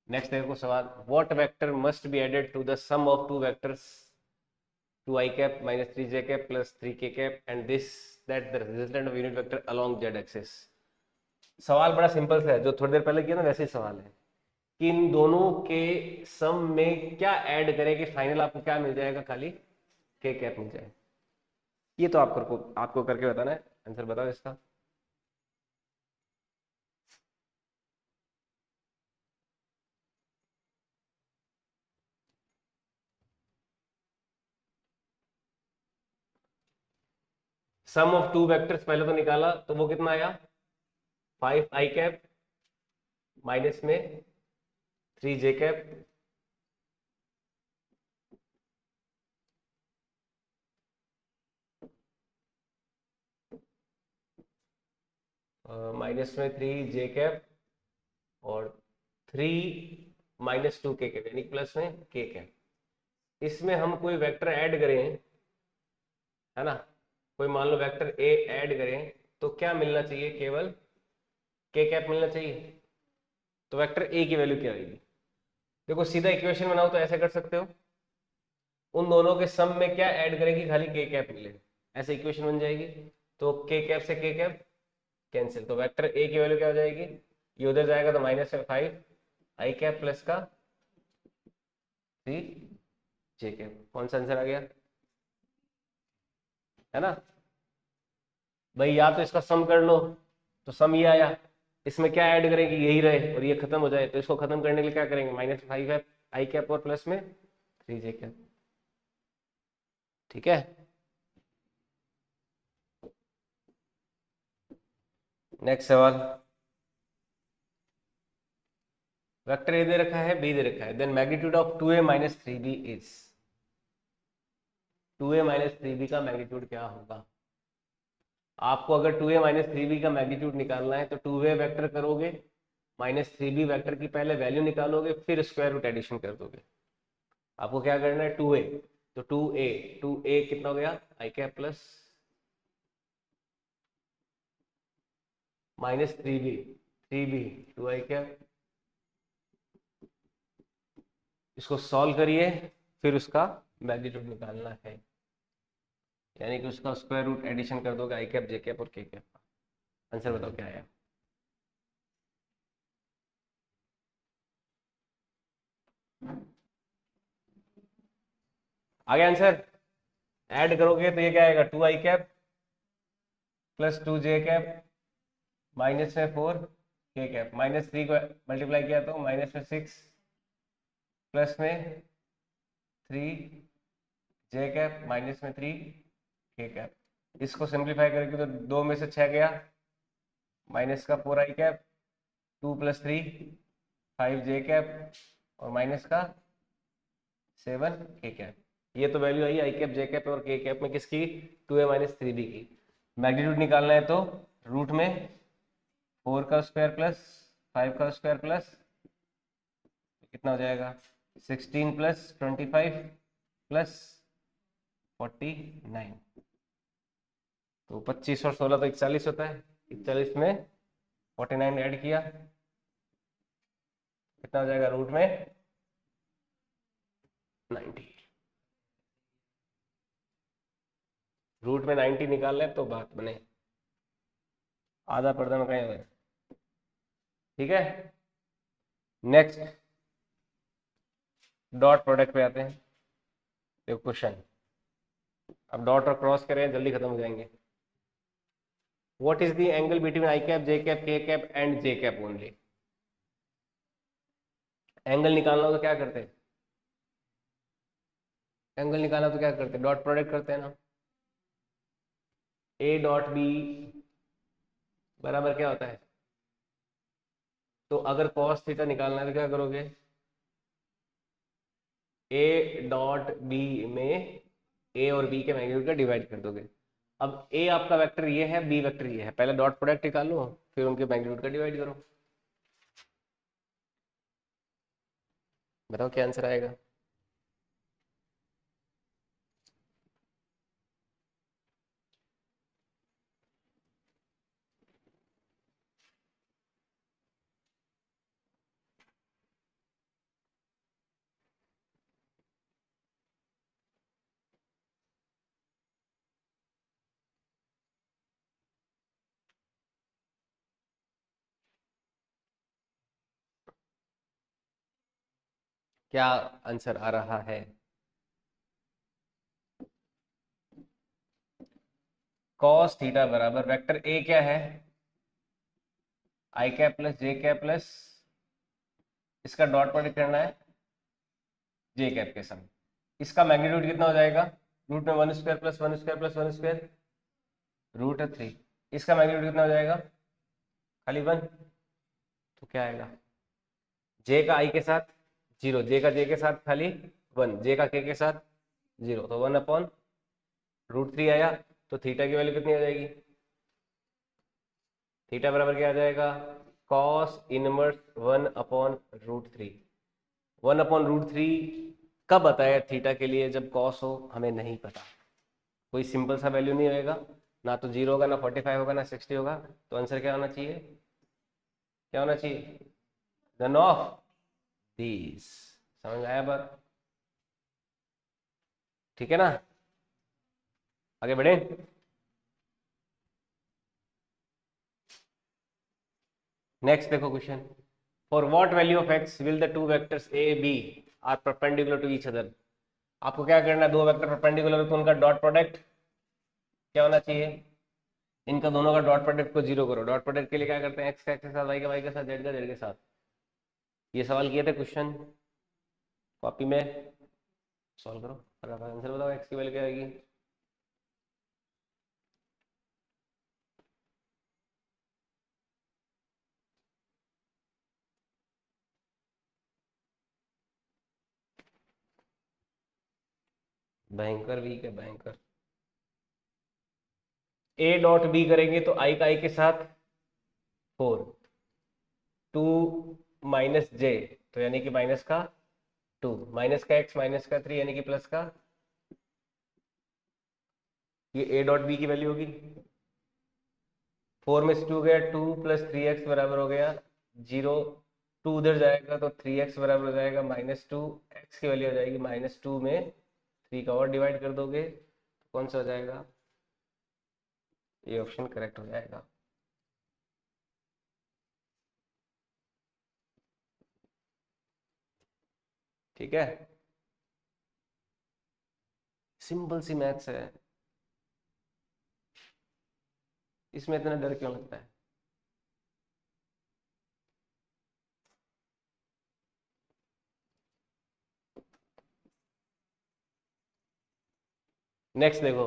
नेक्स्ट देखो सवाल, what vector must be added to the sum of two vectors 2i cap minus 3j cap plus 3k cap and this that the resultant of unit vector along z axis। सवाल बड़ा simple सा है, जो थोड़ी देर पहले किया ना वैसे ही सवाल है कि इन दोनों के सम में क्या ऐड करें कि फाइनल आपको क्या मिल जाएगा, खाली के कैप मिल जाए। ये तो आपको करके बताना है, आंसर बताओ इसका। सम ऑफ टू वेक्टर्स पहले तो निकाला, तो वो कितना आया, 5i कैप माइनस में 3j कैप माइनस में 3j कैप और 3 - 2 के कैप यानी प्लस में के कैप। इसमें हम कोई वेक्टर ऐड करें, है ना, कोई मान लो वेक्टर ए ऐड करें तो क्या मिलना चाहिए, केवल के कैप मिलना चाहिए। तो वेक्टर ए की वैल्यू क्या आएगी, देखो सीधा इक्वेशन बनाओ तो ऐसे कर सकते हो, उन दोनों के सम में क्या ऐड करेंगे खाली के कैप मिले, ऐसे इक्वेशन बन जाएगी। तो के कैप से के कैप कैंसिल, तो वेक्टर ए की वैल्यू क्या हो जाएगी, ये उधर जाएगा तो -5i कैप प्लस का 3j कैप। कौन सा आंसर आ गया, है ना भाई, या तो इसका सम कर लो, तो सम ये आया, इसमें क्या ऐड करेंगे यही रहे और ये खत्म हो जाए, तो इसको खत्म करने के लिए क्या करेंगे, -5i कैप और प्लस में 3j कैप। ठीक है, नेक्स्ट सवाल, वेक्टर ए दे रखा है, बी दे रखा है, then magnitude of 2a - 3b is. 2a minus 3b का मैग्नीट्यूड क्या होगा। आपको अगर 2a माइनस 3b का मैग्नीट्यूड निकालना है तो 2a वेक्टर करोगे, माइनस 3b वेक्टर की पहले वैल्यू निकालोगे, फिर स्क्वायर रूट एडिशन कर दोगे। आपको क्या करना है, 2a, तो 2a कितना हो गया, I cap plus minus 3b 2i cap. इसको सॉल्व करिए, फिर उसका मैग्नीट्यूड निकालना है, यानी कि उसका स्क्वायर रूट एडिशन कर दोगे आई कैप जे कैप और के कैप का। आंसर बताओ क्या आया। आगे आंसर ऐड करोगे तो ये क्या आएगा, 2i cap plus 2j cap minus में 4 के कैप, माइनस 3 को मल्टीप्लाई किया तो माइनस में 6 प्लस में 3 जे कैप माइनस में 3 के कैप। इसको सिंप्लीफाई करके तो 2 में से 6 गया, माइनस का 4i cap, 2 plus 3 5j cap और माइनस का 7 के कैप। ये तो वैल्यू आई आई कैप जे कैप और के कैप में किसकी, 2a माइनस 3b की। मैग्नीट्यूड निकालना है तो रूट में 4 का स्क्वायर प्लस 5 का स्क्वायर प्लस कितना हो जाएगा, 16 प्लस 25 प्लस 49, तो 25 और 16 तो 41 होता है, 41 में 49 ऐड किया, कितना हो जाएगा रूट में 90। रूट में 90 निकाल ले तो बात बने, आधा पर्दा में कहीं हुए। ठीक है, नेक्स्ट डॉट प्रोडक्ट पे आते हैं। देखो क्वेश्चन, अब डॉट और क्रॉस करें जल्दी खत्म हो जाएंगे। What is the angle between I cap J cap K cap and J cap only. Angle निकालना हो तो क्या करते हैं, एंगल निकालना तो क्या करते हैं, डॉट प्रोडक्ट करते हैं ना। ए डॉट बी बराबर क्या होता है, तो अगर कॉस थीटा निकालना है तो क्या करोगे, ए डॉट बी में ए और बी के मैग्नीट्यूड का डिवाइड कर दोगे। अब ए आपका वेक्टर ये है, बी वेक्टर ये है, पहले डॉट प्रोडक्ट निकालो, फिर उनके मैग्नीट्यूड का डिवाइड करो। बताओ क्या आंसर आएगा। क्या आंसर आ रहा है, कॉस थीटा बराबर वेक्टर ए क्या है, आई cap plus J cap plus इसका डॉट प्रोडक्ट करना है जे कैप के साथ। इसका मैग्नीट्यूड कितना हो जाएगा, रूट में 1 square plus 1 square plus 1 square root 3। इसका मैग्नीट्यूड कितना हो जाएगा, खाली 1, तो क्या आएगा, जे का आई के साथ 0, जे का जे के साथ खाली 1, जे का के साथ 0, तो 1/√3 आया। तो थीटा की वैल्यू कितनी आ जाएगी, थीटा बराबर क्या आ जाएगा, कॉस इनवर्स 1/√3। 1/√3 कब आता है थीटा के लिए, जब कॉस हो, हमें नहीं पता, कोई सिंपल सा वैल्यू नहीं होएगा, ना तो 0 होगा, ना 45 होगा, ना 60 होगा। तो आंसर क्या होना चाहिए, क्या होना चाहिए, नन ऑफ दीज। समझ आया बात, ठीक है ना, आगे बढ़े। नेक्स्ट देखो question, for what value of X will the two vectors A B are perpendicular to each other. आपको क्या करना है, दो वेक्टर परपेंडिकुलर तो उनका डॉट प्रोडक्ट क्या होना चाहिए, इनका दोनों का डॉट प्रोडक्ट को 0 करो। डॉट प्रोडक्ट के लिए क्या करते हैं, एक्स का एक्स के साथ, वाई का वाई के साथ, जेड का जेड के साथ। ये सवाल किए थे क्वेश्चन, कॉपी में सॉल्व करो, फटाफट आंसर बताओ, एक्स की वैल्यू क्या आएगी। भयंकर वीक है, भयंकर। ए डॉट बी करेंगे तो आई का आई के साथ 4, 2 माइनस जे, तो यानी कि माइनस का 2, माइनस का एक्स माइनस का 3 यानी कि प्लस का, ये ए डॉट बी की वैल्यू होगी। 4 में से 2 गया, 2 प्लस 3x बराबर हो गया 0, 2 उधर जाएगा तो 3x बराबर हो जाएगा -2, x की वैल्यू हो जाएगी -2 में 3 का और डिवाइड कर दोगे तो कौन सा हो जाएगा, ये ऑप्शन करेक्ट हो जाएगा। ठीक है, सिंपल सी मैथ्स है, इसमें इतना डर क्यों लगता है। नेक्स्ट देखो,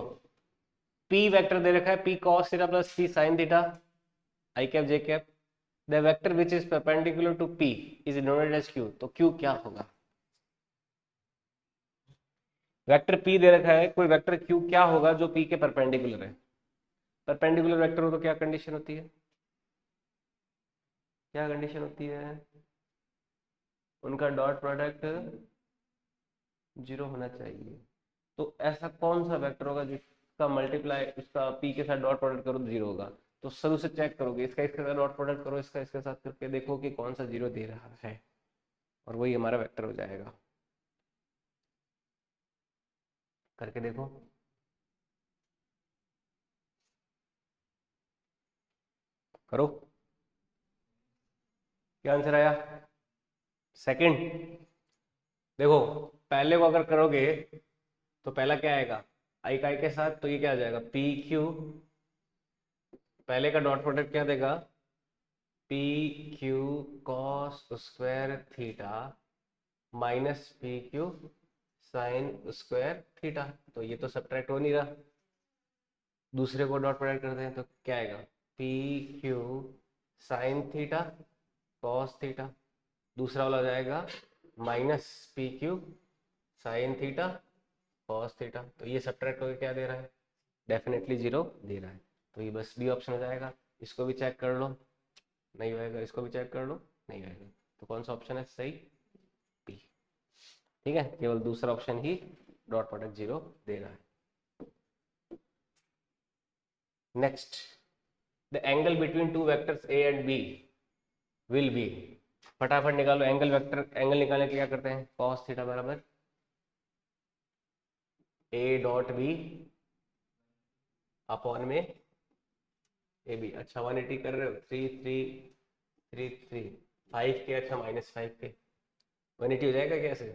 p वेक्टर दे रखा है, p cos theta plus p sin theta, i cap j cap, the vector which is perpendicular to p is denoted as q, तो q क्या होगा। वेक्टर p दे रखा है, कोई वेक्टर q क्या होगा जो p के परपेंडिकुलर है। परपेंडिकुलर वेक्टर हो तो क्या कंडीशन होती है, क्या कंडीशन होती है, उनका डॉट प्रोडक्ट 0 होना चाहिए। तो ऐसा कौन सा वेक्टर होगा जिसका मल्टीप्लाई उसका p के साथ डॉट प्रोडक्ट करो तो 0 होगा। तो शुरू से चेक करोगे, इसका इसके साथ डॉट प्रोडक्ट करो, इसका इसके साथ करके देखो कि कौन सा 0 दे रहा है, और वही हमारा वेक्टर हो जाएगा। करके देखो, करो, क्या आंसर आया, सेकंड। देखो, पहले को अगर करोगे तो पहला क्या आएगा, आई का आई के साथ, तो ये क्या आ जाएगा पी क्यू, पहले का डॉट प्रोडक्ट क्या देगा, P Q cos square theta minus P Q sine square theta, तो ये तो सब्ट्रैक्ट हो नहीं रहा। दूसरे को डॉट प्रोडक्ट करते हैं तो क्या आएगा, P Q sine theta cos theta, दूसरा वाला हो जाएगा minus P Q sine theta cos theta, तो ये सब्ट्रैक्ट होकर क्या दे रहा है, डेफिनेटली 0 दे रहा है। तो ये बस बी ऑप्शन हो जाएगा। इसको भी चेक कर लो, नहीं होएगा, इसको भी चेक कर लो, नहीं होएगा, तो कौन सा ऑप्शन है सही, बी। ठीक है, केवल दूसरा ऑप्शन ही डॉट प्रोडक्ट 0 दे रहा है। Next, the angle between two vectors A and B will be, फटाफट निकालो एंगल, वेक्टर एंगल निकालने के लिए क्या करते हैं, cos थीटा बराबर ए डॉट बी अपॉन में ए बी। अच्छा 180 कर रहे हो, 3 3 3 3 5 के, अच्छा -5 के, 180 हो जाएगा, कैसे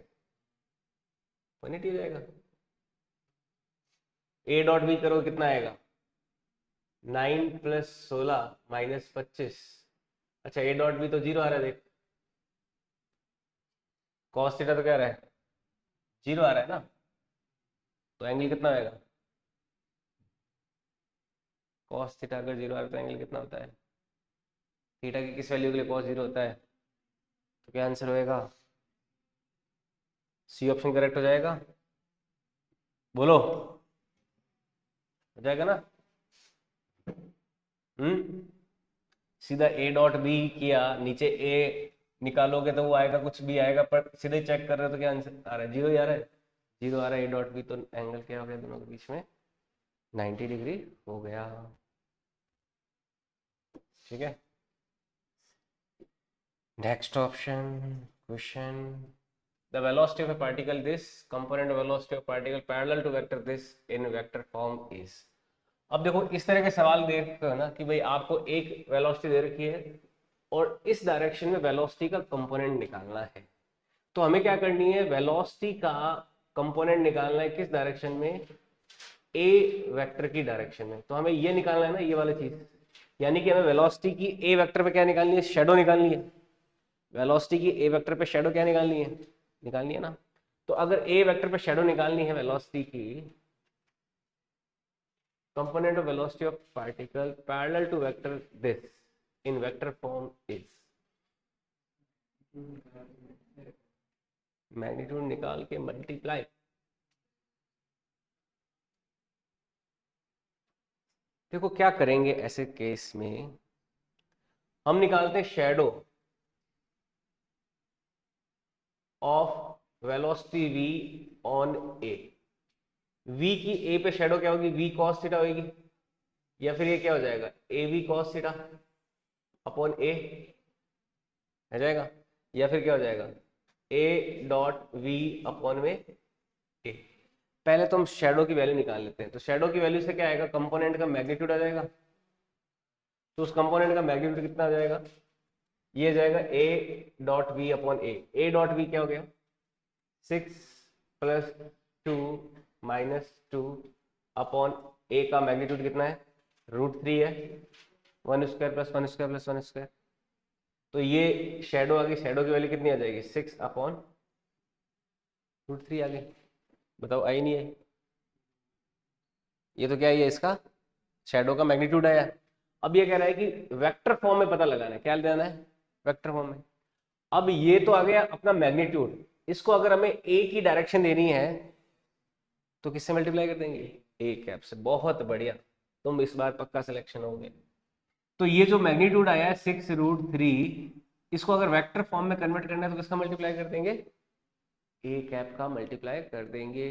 180 हो जाएगा। ए डॉट बी करो कितना आएगा, 9 + 16 -25, अच्छा ए डॉट बी तो 0 आ रहा है देख, cos थीटा तो क्या आ रहा है 0 आ रहा है ना, तो एंगल कितना आएगा, cos थीटा अगर 0 आ रहा है तो एंगल कितना होता है, थीटा की किस वैल्यू के लिए cos 0 होता है, तो क्या आंसर होएगा, सी ऑप्शन करेक्ट हो जाएगा, बोलो, हो जाएगा ना। हम्म, सीधा ए डॉट बी किया, नीचे ए निकालोगे तो वो आएगा, कुछ भी आएगा, पर सीधे चेक कर रहे हो तो क्या आंसर आ रहा है, 0 ही आ रहा है, 0 आ रहा है ए डॉट बी, तो एंगल क्या हो गया दोनों के बीच में, 90 डिग्री हो गया। ठीक है, next option, question, the velocity of a particle this component of velocity of particle parallel to vector this in vector form is। अब देखो इस तरह के सवाल देख ना कि भाई आपको एक वेलोसिटी दे रखी है और इस डायरेक्शन में वेलोसिटी का कंपोनेंट निकालना है, तो हमें क्या करनी है, वेलोसिटी का कंपोनेंट निकालना है किस डायरेक्शन में, ए वेक्टर की डायरेक्शन में, तो हमें ये निकालना है ना, ये वाली चीज, यानी कि हमें वेलोसिटी की ए वेक्टर पे क्या निकालनी है, शेडो निकालनी है, वेलोसिटी की ए वेक्टर पे शेडो क्या निकालनी है ना। तो अगर ए वेक्टर पे शेडो निकालनी है वेलोसिटी की, component of velocity of particle parallel to vector this in vector form is, magnitude निकाल के मल्टीप्लाई, देखो क्या करेंगे ऐसे केस में, हम निकालते हैं shadow of velocity v on A. v की a पे शेडो क्या होगी, v cos थीटा होगी, या फिर ये क्या हो जाएगा a v cos theta upon a हो जाएगा, या फिर क्या हो जाएगा a डॉट v अपॉन में a। पहले तो हम शेडो की वैल्यू निकाल लेते हैं। तो शेडो की वैल्यू से क्या आएगा, कंपोनेंट का मैग्नीट्यूड आ जाएगा। तो उस कंपोनेंट का मैग्नीट्यूड कितना आ जाएगा, ये आ जाएगा a dot v upon a dot v क्या हो गया 6 + 2 -2 अपॉन a का मैग्नीट्यूड कितना है √3 है, 1² + 1² + 1²। तो ये शेडो आ गई, शेडो की वैल्यू कितनी आ जाएगी 6 अपॉन √3 आ गई। बताओ आई नहीं है, ये तो क्या है, ये इसका शेडो का मैग्नीट्यूड आया। अब ये कह रहा है कि वेक्टर फॉर्म में पता लगाना है, क्या लेना है वेक्टर फॉर्म में। अब ये तो आ गया अपना मैग्नीट्यूड, इसको अगर हमें ए की डायरेक्शन देनी है तो किससे मल्टीप्लाई कर देंगे, ए कैप से। बहुत बढ़िया, तुम इस बार पक्का सिलेक्शन होंगे। तो ये जो मैग्नीट्यूड आया है 6√3, इसको अगर वेक्टर फॉर्म में कन्वर्ट करना है तो किसका मल्टीप्लाई कर देंगे, ए कैप का मल्टीप्लाई कर देंगे।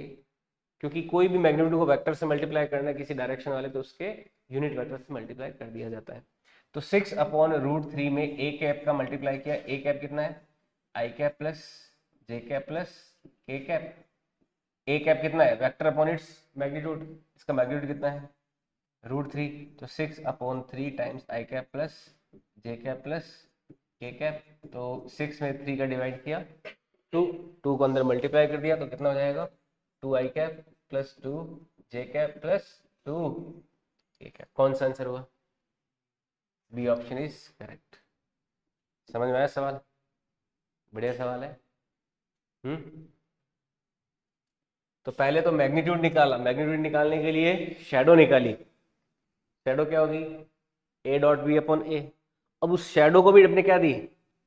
क्योंकि कोई भी मैग्नीट्यूड को वेक्टर से मल्टीप्लाई करना है किसी डायरेक्शन वाले, तो उसके यूनिट वेक्टर से मल्टीप्लाई कर दिया जाता है। तो 6/√3 में ए कैप का मल्टीप्लाई किया, ए कैप कितना है आई cap plus J cap plus के कैप। ए कैप कितना है वेक्टर अपॉन इट्स मैग्नीट्यूड, इसका मैग्नीट्यूड कितना है √3। तो 6/3 times I cap plus J cap plus के कैप। तो 6 में 3 का डिवाइड किया, 2 को अंदर मल्टीप्लाई कर दिया, तो कितना हो जाएगा 2i कैप प्लस 2 जे कैप प्लस 2 के कैप। कौन सा आंसर हुआ, बी ऑप्शन इज करेक्ट। समझ में आया सवाल, बढ़िया सवाल है। तो पहले तो मैग्नीट्यूड निकाला, मैग्नीट्यूड निकालने के लिए शेडो निकाली। शेडो क्या होगी ए डॉट बी अपॉन ए। अब उस शेडो को भी अपने क्या दी,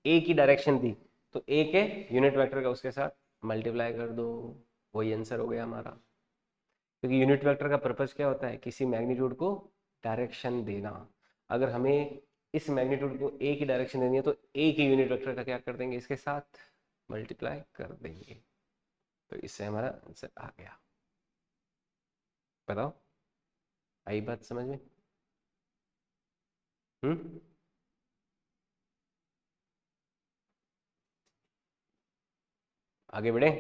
ए की डायरेक्शन दी, तो ए के यूनिट वेक्टर का उसके साथ मल्टीप्लाई कर दो, वही आंसर हो गया हमारा। क्योंकि यूनिट वेक्टर का पर्पस क्या होता है, किसी मैग्नीट्यूड को डायरेक्शन देना। अगर हमें इस मैग्नीट्यूड को ए की डायरेक्शन देनी है तो ए के यूनिट वेक्टर का क्या कर देंगे, इसके साथ मल्टीप्लाई कर देंगे। तो इससे हमारा आंसर आ गया। बताओ आई बात समझ में। हम्म आगे बढ़े।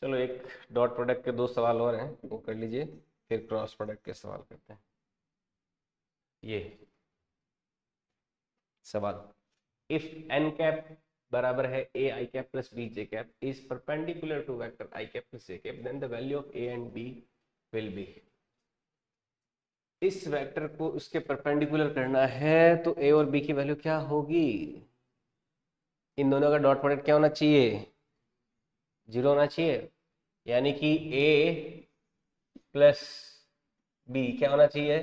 चलो एक डॉट प्रोडक्ट के 2 सवाल और हैं, वो कर लीजिए, फिर क्रॉस प्रोडक्ट के सवाल करते हैं। ये सवाल, इफ एन कैप बराबर है A I cap plus B J cap is perpendicular to vector I cap plus J cap, then the value of A and B will be. इस वेक्टर को उसके परपेंडिकुलर करना है तो ए और बी की वैल्यू क्या होगी, इन दोनों का डॉट प्रोडक्ट क्या होना चाहिए 0 होना चाहिए। यानी कि ए प्लस बी क्या होना चाहिए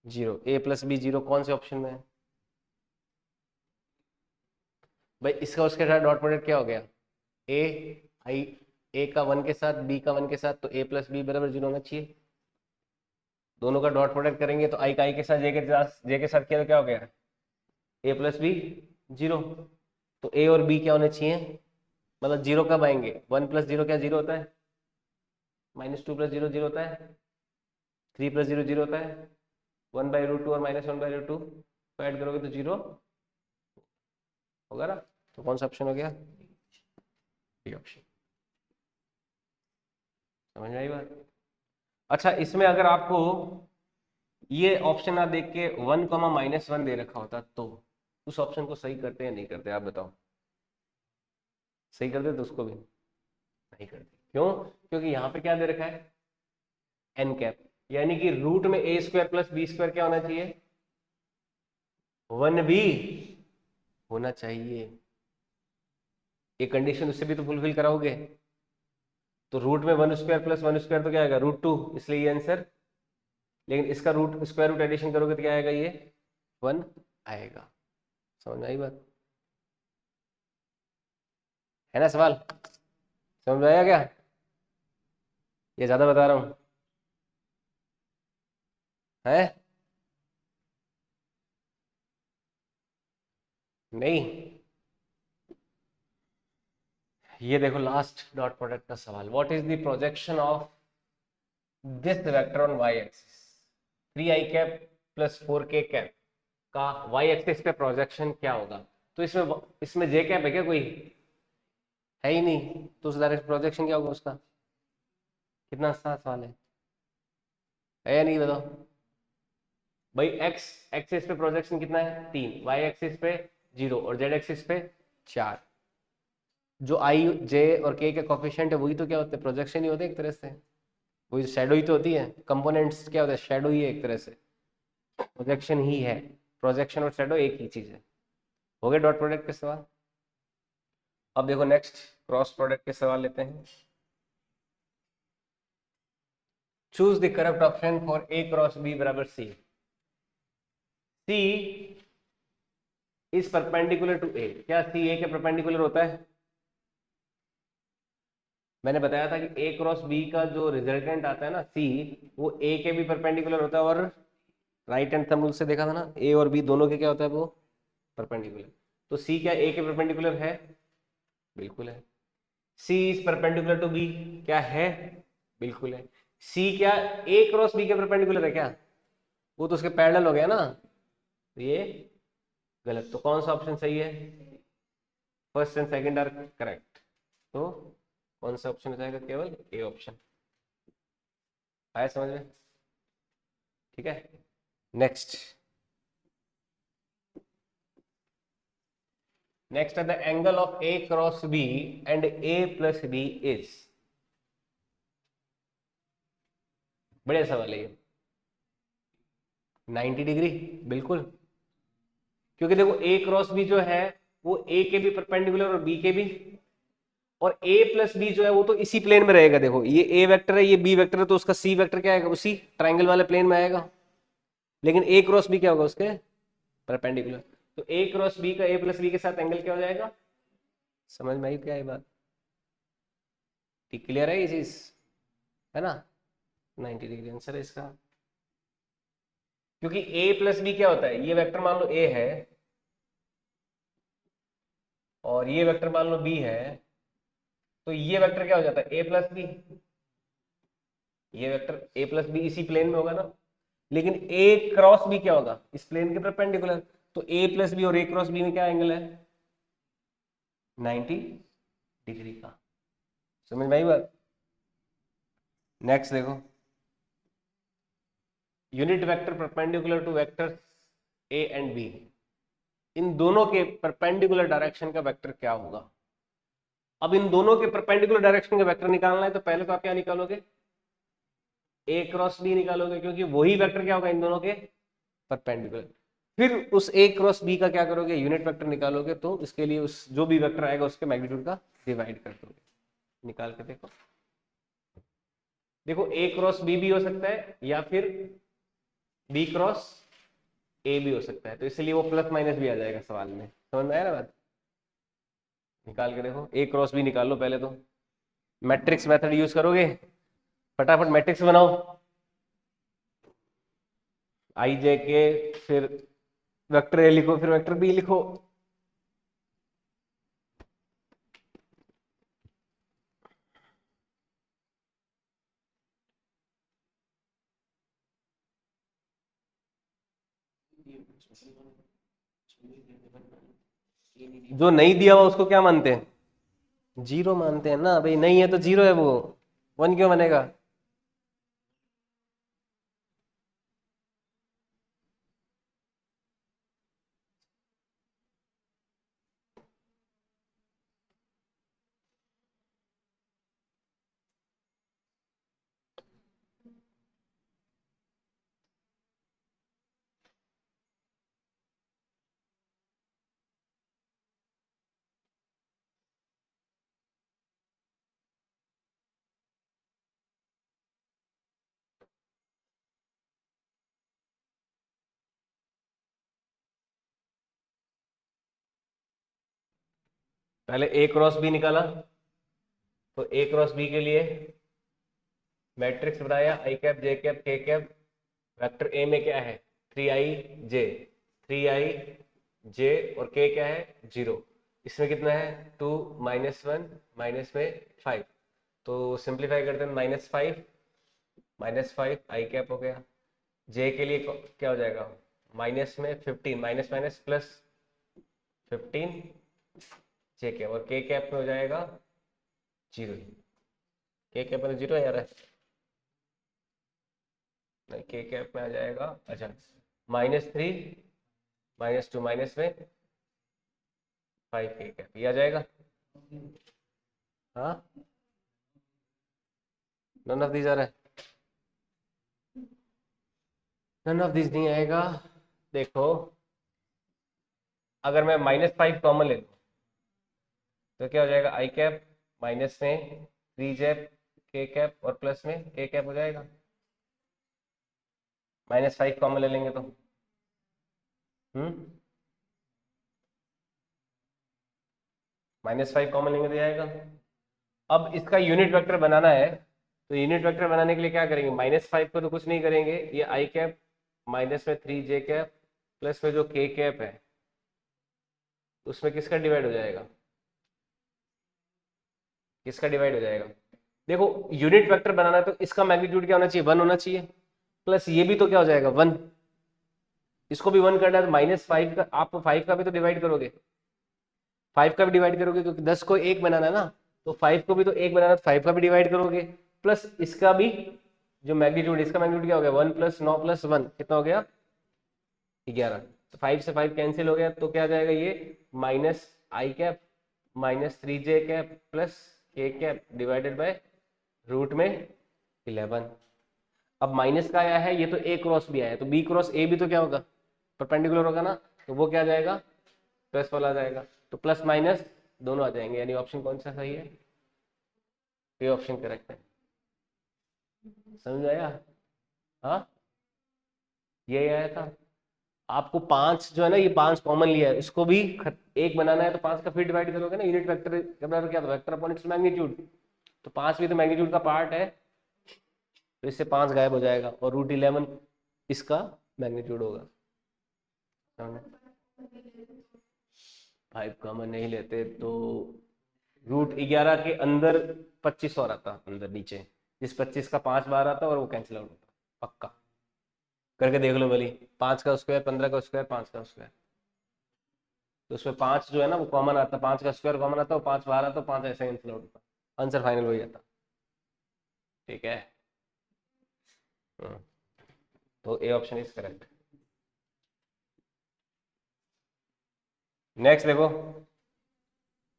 0। ए प्लस बी 0 कौन से ऑप्शन में है भाई, इसका उसके साथ डॉट प्रोडक्ट क्या हो गया ए आई, ए का 1 के साथ बी का 1 के साथ, तो ए प्लस बी बराबर 0 होना चाहिए। दोनों का डॉट प्रोडक्ट करेंगे तो आई के साथ जे के साथ क्या हो गया ए प्लस बी 0। तो ए और बी क्या होने चाहिए, मतलब 0 कब आएंगे, 1 + 0 क्या 0 होता है, -2 + 0 0 होता है, 3 + 0 0 होता है, 1/√2 और -1/√2 को ऐड करोगे तो 0 होगा ना। तो कौन सा ऑप्शन हो गया, बी ऑप्शन। समझ में आई बात। अच्छा इसमें अगर आपको ये ऑप्शन ना देख के 1, -1 दे रखा होता तो उस ऑप्शन को सही करते या नहीं करते, आप बताओ। सही कर देते उसको भी नहीं करते, क्यों, क्योंकि यहाँ पे क्या दे रखा है एन कैप, यानी कि रूट में a² + b² क्या होना चाहिए 1 भी होना चाहिए। ये कंडीशन उससे भी तो फुलफिल कराओगे। तो रूट में 1² प्लस 1² तो क्या आएगा √2, इसलिए ये आंसर। लेकिन इसका रूट स्क्वायर रूट एडिशन करोगे तो क्या आएगा, ये 1 आएगा। समझ में आई बात, है ना सवाल? समझ में आया क्या, ये ज्यादा बता रहा हूँ है? नहीं, ये देखो लास्ट डॉट प्रोडक्ट का सवाल। What is the projection of this vector on Y axis, 3i cap plus 4k cap का वाई एक्सिस पे प्रोजेक्शन क्या होगा? तो इसमें जे कैप है क्या, कोई है ही नहीं, तो उस डायरेक्ट प्रोजेक्शन क्या होगा उसका? कितना आसान सवाल है या नहीं, बताओ भाई। एक्स एक्सिस पे प्रोजेक्शन कितना है 3, वाई एक्सिस पे 0 और जेड एक्सिस पे 4। जो आई जे और के कोफिशिएंट है वही तो क्या होते हैं, प्रोजेक्शन ही होते हैं एक तरह से, वही शैडो ही तो होती है। कंपोनेंट्स क्या होता है, शैडो ही है एक तरह से, प्रोजेक्शन ही है। प्रोजेक्शन और शैडो एक ही चीज है। हो गए डॉट प्रोडक्ट के सवाल। अब देखो नेक्स्ट क्रॉस प्रोडक्ट के सवाल लेते हैं। Choose the correct option for A cross B बराबर C. C is perpendicular to A. क्या सी ए के परपेंडिकुलर होता है? मैंने बताया था कि ए क्रॉस बी का जो रिजल्टेंट आता है ना सी, वो ए के भी परपेंडिकुलर होता है, और राइट हैंड थंब रूल से देखा था ना, ए और बी दोनों के क्या होता है, वो परपेंडिकुलर। तो सी क्या ए के परपेंडिकुलर है? बिल्कुल है। सी इज परपेंडिकुलर टू बी, क्या है? बिल्कुल है। सी क्या ए क्रॉस बी के परपेंडिकुलर है क्या? वो तो उसके पैरेलल हो गया ना, तो ये गलत। तो कौन सा ऑप्शन सही है? First and second are correct. तो कौन सा ऑप्शन हो जाएगा, केवल ए ऑप्शन। आया समझ में? ठीक है, नेक्स्ट। नेक्स्ट है the angle of A cross B and A plus B is. बढ़िया सवाल है ये। 90 डिग्री, बिल्कुल। क्योंकि देखो ए क्रॉस बी जो है वो ए के भी परपेंडिकुलर और बी के भी, और ए प्लस बी जो है वो तो इसी प्लेन में रहेगा। देखो ये ए वेक्टर है, ये बी वेक्टर है, तो उसका सी वेक्टर क्या आएगा, उसी ट्राइंगल वाले प्लेन में आएगा। लेकिन ए क्रॉस बी क्या होगा, उसके परपेंडिकुलर। तो ए क्रॉस बी का ए प्लस बी के साथ एंगल क्या हो जाएगा? समझ में आई क्या ये बात? ठीक, क्लियर है ये चीज, है ना? 90 डिग्री आंसर है इसका। क्योंकि ए प्लस बी क्या होता है, ये वेक्टर मान लो ए है और ये वेक्टर मान लो बी है, तो ये वेक्टर क्या हो जाता है, ए प्लस बी। ये वेक्टर ए प्लस बी इसी प्लेन में होगा ना। लेकिन ए क्रॉस बी क्या होगा, इस प्लेन के परपेंडिकुलर। तो ए प्लस बी और ए क्रॉस बी में क्या एंगल है, 90 डिग्री का। समझ में आई बात? नेक्स्ट देखो, unit vector perpendicular to vector A and B, इन दोनों के परपेंडिकुलर डायरेक्शन का वेक्टर क्या होगा? अब इन दोनों के परपेंडिकुलर डायरेक्शन का वेक्टर निकालना है, तो पहले तो आप क्या निकालोगे, ए क्रॉस बी निकालोगे, क्योंकि वही वेक्टर क्या होगा इन दोनों के परपेंडिकुलर। फिर उस ए क्रॉस बी का क्या करोगे, यूनिट वेक्टर निकालोगे, तो इसके लिए उस जो भी वेक्टर आएगा उसके मैग्नीट्यूड का डिवाइड कर दोगे। निकाल के देखो। देखो ए क्रॉस बी भी हो सकता है या फिर बी क्रॉस ए भी हो सकता है, तो इसलिए वो प्लस माइनस भी आ जाएगा सवाल में। समझ में आया ना बात? निकाल के देखो, ए क्रॉस बी निकाल लो पहले तो। मैट्रिक्स मेथड यूज करोगे, फटाफट मैट्रिक्स बनाओ। आई जे के, फिर वेक्टर ए लिखो, फिर वेक्टर बी लिखो। जो नहीं दिया हुआ उसको क्या मानते हैं, जीरो मानते हैं ना भाई। नहीं है तो जीरो है वो, वन क्यों बनेगा? पहले ए क्रॉस बी निकाला, तो ए क्रॉस बी के लिए मैट्रिक्स बनाया आई cap J cap K cap. Vector A में क्या है 3i j, 3i j और k क्या है 0। इसमें कितना है 2 -1 माइनस में 5, तो सिंप्लीफाई करते हैं -5 आई कैप हो गया। जे के लिए क्या हो जाएगा माइनस में 15 माइनस माइनस प्लस 15 जे कैप, और के कैप में हो जाएगा 0। के कैप में 0 यार है, नहीं के कैप में आ जाएगा, अच्छा -3 -2 माइनस में 5 के कैप, ये आ जाएगा। हाँ नन ऑफ दीज आ रहा है, नन ऑफ दीज नहीं आएगा। देखो अगर मैं -5 कॉमन ले लूँ तो क्या हो जाएगा आई कैप माइनस में 3 जैप के कैप और प्लस में के कैप हो जाएगा। -5 कॉमन ले लेंगे तो -5 कॉमन लेंगे तो जाएगा। अब इसका यूनिट वेक्टर बनाना है, तो यूनिट वेक्टर बनाने के लिए क्या करेंगे -5 को तो कुछ नहीं करेंगे, ये आई कैप माइनस में 3 जे कैप प्लस में जो के कैप है उसमें किसका डिवाइड हो जाएगा, किसका डिवाइड हो जाएगा। देखो यूनिट वेक्टर बनाना है तो इसका मैग्नीट्यूड क्या होना चाहिए 1 होना चाहिए, प्लस ये भी तो क्या हो जाएगा 1, इसको भी 1 करना है तो -5 का आप 5 का भी तो डिवाइड करोगे, 5 का भी डिवाइड करोगे क्योंकि 10 को 1 बनाना है ना, तो 5 को भी तो 1 बनाना है तो 5 का भी डिवाइड करोगे, प्लस इसका भी जो मैग्नीट्यूड, इसका मैग्नीट्यूड क्या हो गया 1 + 9 + 1 कितना हो गया 11। तो 5 से 5 कैंसिल हो गया तो क्या आ जाएगा ये माइनस आई कैप -3 जे कैप प्लस के कैप डिवाइडेड बाय रूट में 11। अब माइनस का आया है, ये तो ए क्रॉस बी आया है, तो बी क्रॉस ए भी तो क्या होगा परपेंडिकुलर होगा ना, तो वो क्या आ जाएगा प्लस वाला आ जाएगा, तो प्लस माइनस दोनों आ जाएंगे, यानी ऑप्शन कौन सा सही है, ये ऑप्शन करेक्ट है। समझ आया। हाँ ये आया था। आपको 5 जो है ना, ये 5 कॉमन लिया है, इसको भी एक बनाना है तो 5 का फिर डिवाइड करोगे ना, यूनिट वेक्टर क्या था वेक्टर अपॉन इट्स मैग्नीट्यूड, तो 5 भी तो मैग्नीट्यूड का पार्ट है, तो इससे 5 गायब हो जाएगा और √11 इसका मैग्नीट्यूड होगा। 5 कॉमन नहीं लेते तो √11 के अंदर 25 और आता अंदर नीचे, जिस 25 का 5 बार आता और वो कैंसिल आउट होता पक्का, करके देख लो भली। 5 का स्क्वायर 15 का स्क्वायर 5 का स्क्वायर, तो उसमें 5 जो है ना वो कॉमन आता, 5 का स्क्वायर कॉमन आता और 5 बाहर आता, 5 ऐसे कैंसिल आउट होता, आंसर फाइनल वही आता। ठीक है। हम्म, तो ए ऑप्शन इज करेक्ट। नेक्स्ट देखो,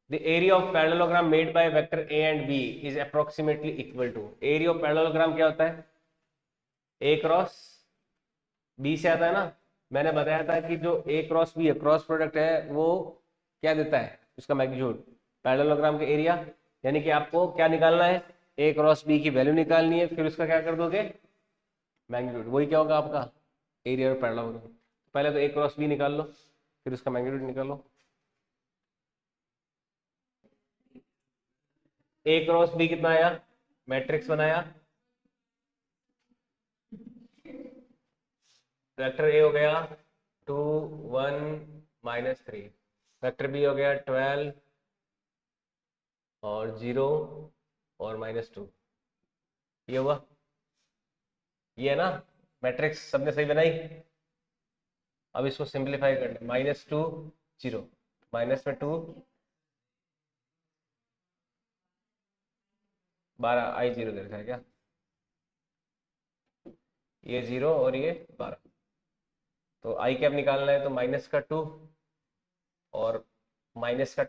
the area of parallelogram made by vector a and b is approximately equal to, area of parallelogram क्या होता है a क्रॉस b से आता है ना, मैंने बताया था कि जो a क्रॉस b है क्रॉस प्रोडक्ट है वो क्या देता है उसका मैग्नीट्यूड पैरेललोग्राम के एरिया, यानी कि आपको क्या निकालना है a क्रॉस b की वैल्यू निकालनी है, फिर उसका क्या कर दोगे मैग्नीट्यूड, वही क्या होगा आपका एरिया ऑफ पैरेललोग्राम। पहले तो a क्रॉस b निकाल लो फिर उसका मैग्नीट्यूड निकालो। a क्रॉस b कितना आया, मैट्रिक्स बनाया, वेक्टर ए हो गया 2 1 -3, वेक्टर बी हो गया 12 और 0 और -2, ये हुआ, ये है ना मैट्रिक्स सबने सही बनाई। अब इसको सिंप्लीफाई कर ले, -2 0 माइनस में 2 12 आई 0 दे रखा है क्या, ये 0 और ये 12, तो आई कैप निकालना है तो माइनस का 2 और माइनस का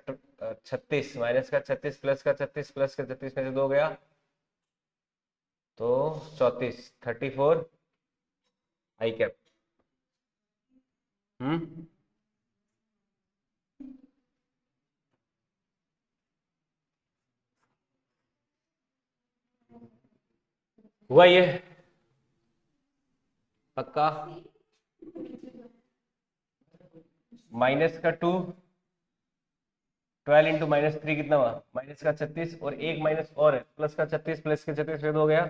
36 माइनस का 36 प्लस का 36 प्लस का 36 में से 2 गया तो 34 34 आई कैप। हम्म हुआ ये पक्का, -2 12 इंटू -3 कितना हुआ, माइनस का 36, और एक माइनस और है, प्लस का 36, प्लस के 36 फिर हो गया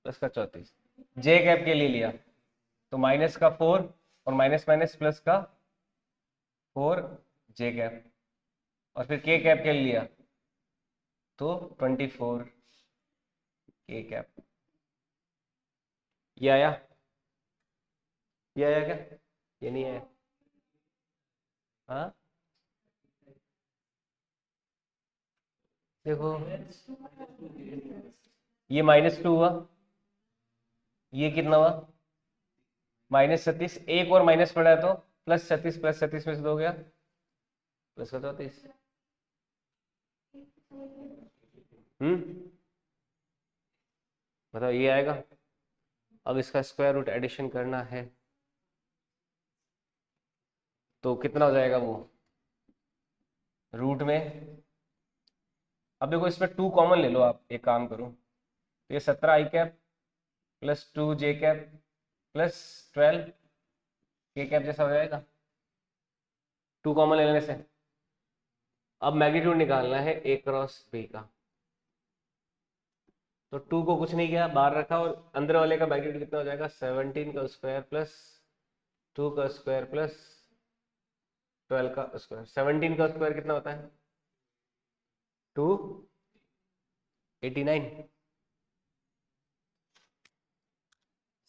प्लस का 34। जे कैप के लिए लिया तो माइनस का 4 और माइनस माइनस प्लस का 4 जे कैप, और फिर के कैप के लिए लिया तो 24 के कैप। ये आया, ये आया क्या, ये नहीं आया? हाँ देखो, ये -2 हुआ, ये कितना हुआ -36, एक और माइनस पड़ा है तो +36, +36 में से 2 गया प्लस का 34। बताओ, ये आएगा। अब इसका स्क्वायर रूट एडिशन करना है तो कितना हो जाएगा वो रूट में। अब देखो इसमें 2 कॉमन ले लो, आप एक काम करो, तो ये 17 आई कैप प्लस 2 जे कैप प्लस 12 के कैप जैसा हो जाएगा 2 कॉमन ले लेने से। अब मैग्नीट्यूड निकालना है ए क्रॉस बी का, तो 2 को कुछ नहीं किया, बाहर रखा, और अंदर वाले का मैग्नीट्यूड कितना हो जाएगा 17 का स्क्वायर प्लस 2 का स्क्वायर प्लस 12 का स्क्वायर। 17 का स्क्वायर कितना होता है 289,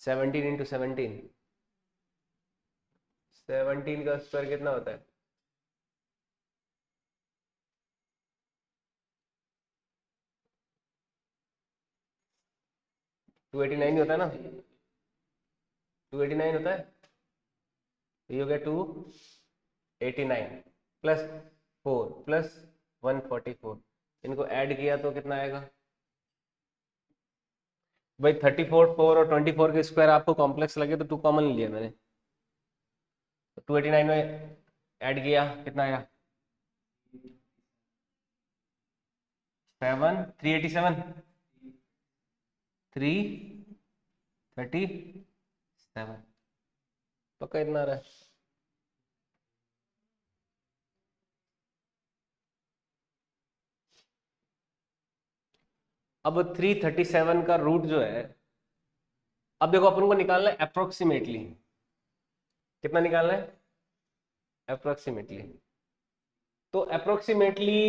17 इंटू 17, 17 का स्क्वायर कितना होता है 289 ही होता है ना, 289 होता है, तो ये हो गया 289 प्लस 4 प्लस 144, इनको ऐड किया तो कितना आएगा भाई 34, 4 और 24 के स्क्वायर आपको कॉम्प्लेक्स लगे तो 2 कॉमन लिया मैंने, तो 289 में ऐड किया कितना आया 7, 387, 337, पक्का इतना आ रहा है। अब 337 का रूट जो है, अब देखो अपन को निकालना है अप्रोक्सीमेटली, कितना निकालना है अप्रोक्सीमेटली, तो अप्रोक्सीमेटली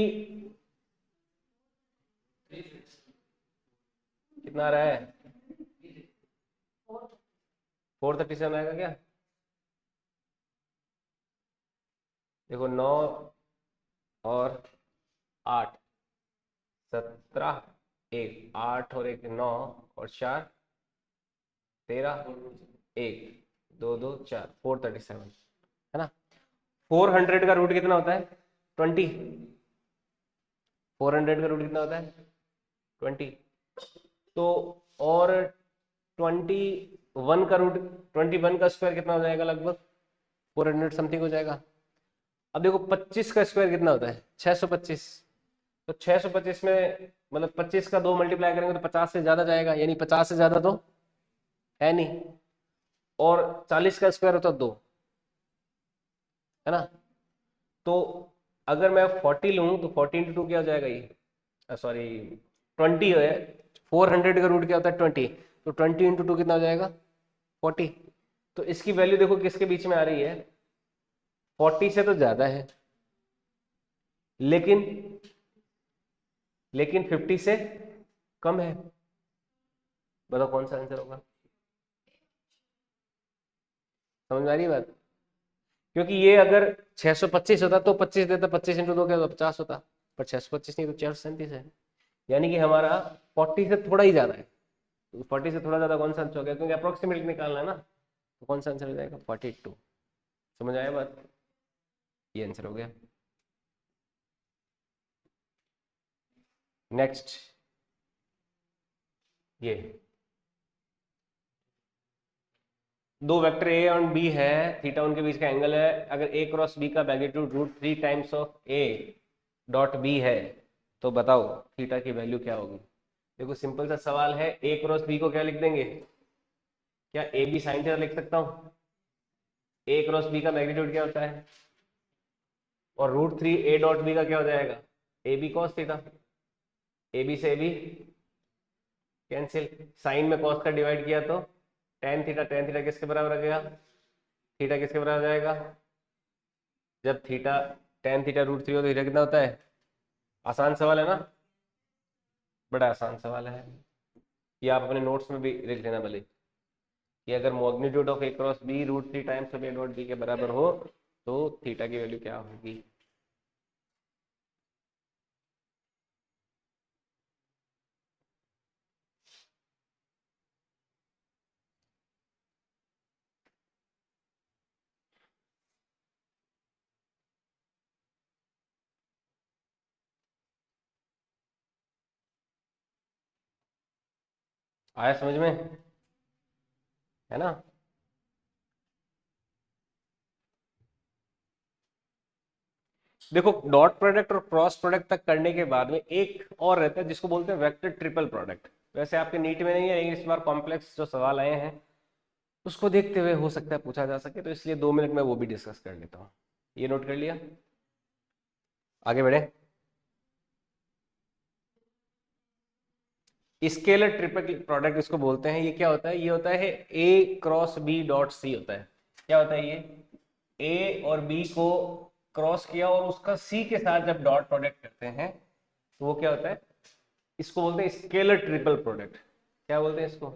कितना आ रहा है 437 आएगा क्या, देखो 9 और 8, 17, एक 8 और एक 9 और 4 13, एक 2 2 4, 437 है ना। 400 का रूट कितना होता है 20, 400 का रूट कितना होता है 20, तो और 21 का रूट, 21 का स्क्वायर कितना हो जाएगा लगभग 400 समथिंग हो जाएगा। अब देखो 25 का स्क्वायर कितना होता है 625, तो 625 में मतलब 25 का 2 मल्टीप्लाई करेंगे तो 50 से ज्यादा जाएगा, यानी 50 से ज्यादा तो है नहीं, और 40 का स्क्वायर होता है 2, है ना। तो अगर मैं 40 लूँ तो 40 इंटू 2 क्या हो जाएगा ये, सॉरी 20 है, 400 का रूट क्या होता है 20, तो 20 इंटू 2 कितना हो जाएगा 40, तो इसकी वैल्यू देखो किसके बीच में आ रही है 40 से तो ज्यादा है, लेकिन 50 से कम है। बताओ कौन सा आंसर होगा, समझ में आ रही है बात, क्योंकि ये अगर 625 होता तो 25 देता, 25 इंटू 2 क्या होता 50 होता, पर 625 नहीं तो 437 है, यानी कि हमारा 40 से थोड़ा ही ज्यादा है, 40 से थोड़ा ज्यादा कौन सा आंसर हो गया, क्योंकि अप्रोक्सीमेट निकालना है ना, तो कौन सा आंसर हो जाएगा 42। समझ आया बात, ये आंसर हो गया। नेक्स्ट, ये दो वेक्टर ए और बी है, थीटा उनके बीच का एंगल है, अगर ए क्रॉस बी का magnitude √3 times of A dot B है तो बताओ थीटा की वैल्यू क्या होगी। देखो सिंपल सा सवाल है, ए क्रॉस बी को क्या लिख देंगे, क्या ए बी साइन थीटा लिख सकता हूँ, ए क्रॉस बी का मैग्नीट्यूड क्या होता है और √3 a डॉट बी का क्या हो जाएगा, A B cos theta, A B से ए बी कैंसिल, साइन में कॉस का डिवाइड किया तो टेन थीटा किसके बराबर आ गया, थीटा किसके बराबर आ जाएगा, जब थीटा टेन थीटा √3 हो तो थीटा कितना होता है, आसान सवाल है ना, बड़ा आसान सवाल है। ये आप अपने नोट्स में भी लिख लेना भले, कि अगर magnitude of A cross B √3 times of A dot B के बराबर हो तो थीटा की वैल्यू क्या होगी। आया समझ में, है ना। देखो डॉट प्रोडक्ट और क्रॉस प्रोडक्ट तक करने के बाद में एक और रहता है जिसको बोलते हैं वेक्टर ट्रिपल प्रोडक्ट। वैसे आपके नीट में नहीं है लेकिन इस बार कॉम्प्लेक्स जो सवाल आए हैं उसको देखते हुए हो सकता है पूछा जा सके, तो इसलिए 2 मिनट में वो भी डिस्कस कर लेता हूँ। ये नोट कर लिया, आगे बढ़े। स्केलर ट्रिपल प्रोडक्ट इसको बोलते हैं। ये क्या होता है, ये होता है ए क्रॉस बी डॉट सी होता है। क्या होता है ये, ए और बी को क्रॉस किया और उसका सी के साथ जब डॉट प्रोडक्ट करते हैं तो वो क्या होता है, इसको बोलते हैं स्केलर ट्रिपल प्रोडक्ट। क्या बोलते हैं इसको,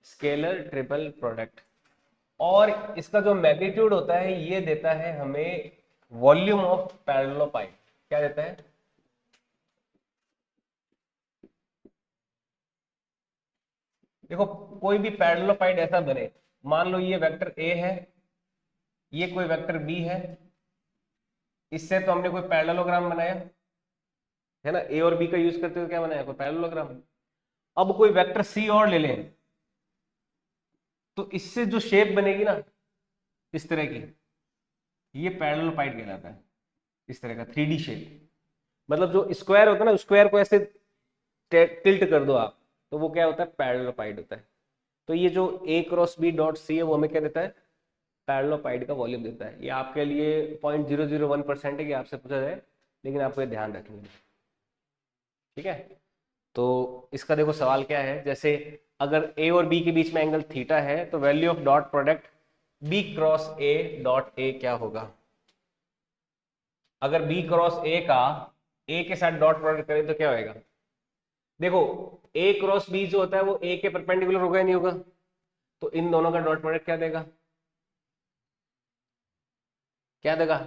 स्केलर ट्रिपल प्रोडक्ट। और इसका जो मैग्नीट्यूड होता है ये देता है हमें वॉल्यूम ऑफ पैरेललोपाइड। क्या देता है, देखो कोई भी पैरेललोपाइड ऐसा बने, मान लो ये वेक्टर ए है, ये कोई वेक्टर बी है, इससे तो हमने कोई पैरेललोग्राम बनाया है ना, ए और बी का यूज करते हुए क्या बनाया, कोई पैरेललोग्राम। अब कोई वेक्टर सी और ले लें तो इससे जो शेप बनेगी ना इस तरह की, ये पैरेललोपाइड कहलाता है। इस तरह का 3D शेप, मतलब जो स्क्वायर होता है ना, स्क्वायर को ऐसे टिल्ट कर दो आप तो वो क्या होता है, पैरेललोपाइड होता है। तो ये जो ए क्रॉस बी डॉट सी है वो हमें क्या देता है, पैरेललोपाइड का वॉल्यूम देता है। ये आपके लिए 0.001% है कि आपसे पूछा जाए, लेकिन आपको ये ध्यान रखना है, ठीक है। तो इसका देखो सवाल क्या है, जैसे अगर ए और बी के बीच में एंगल थीटा है तो value of dot product B cross A dot A क्या होगा। अगर बी क्रॉस ए का ए के साथ डॉट प्रोडक्ट करें तो क्या होएगा, देखो ए क्रॉस बी जो होता है वो ए के परपेंडिकुलर होगा या नहीं होगा, तो इन दोनों का डॉट प्रोडक्ट क्या देगा, क्या देगा,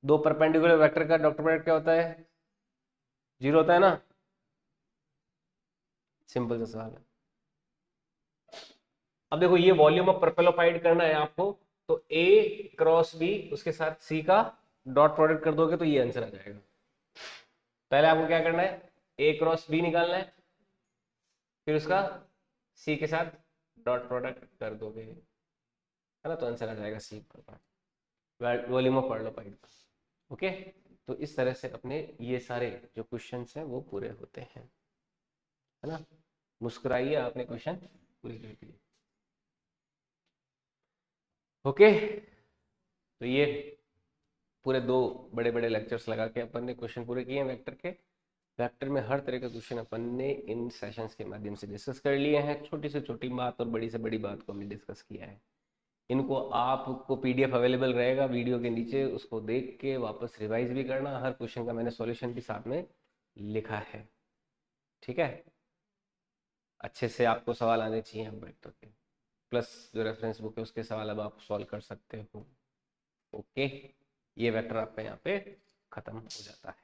दो परपेंडिकुलर वेक्टर का डॉट प्रोडक्ट क्या होता है, 0 होता है ना। सिंपल सा सवाल है। अब देखो ये वॉल्यूम ऑफ परपेलोपाइड करना है आपको, तो ए क्रॉस बी उसके साथ सी का डॉट प्रोडक्ट कर दोगे तो ये आंसर आ जाएगा। पहले आपको क्या करना है, ए क्रॉस बी निकालना है, फिर उसका सी के साथ डॉट प्रोडक्ट कर दोगे, है ना, तो आंसर आ जाएगा सी वॉल्यूम ऑफ परपेलोपाइड। ओके, तो इस तरह से अपने ये सारे जो क्वेश्चंस हैं वो पूरे होते हैं, है ना। मुस्कुराइए, आपने क्वेश्चन पूरे कर दिए। ओके, तो ये पूरे 2 बड़े लेक्चर्स लगा के अपन ने क्वेश्चन पूरे किए हैं वेक्टर के। वेक्टर में हर तरह का क्वेश्चन अपन ने इन सेशंस के माध्यम से डिस्कस कर लिए हैं। छोटी से छोटी बात और बड़ी से बड़ी बात को हमने डिस्कस किया है। इनको आपको पीडीएफ अवेलेबल रहेगा वीडियो के नीचे, उसको देख के वापस रिवाइज भी करना। हर क्वेश्चन का मैंने सॉल्यूशन भी साथ में लिखा है, ठीक है। अच्छे से आपको सवाल आने चाहिए हम वेक्टर के, प्लस जो रेफरेंस बुक है उसके सवाल अब आप सॉल्व कर सकते हो। ओके, ये वेक्टर आपका यहाँ पे खत्म हो जाता है।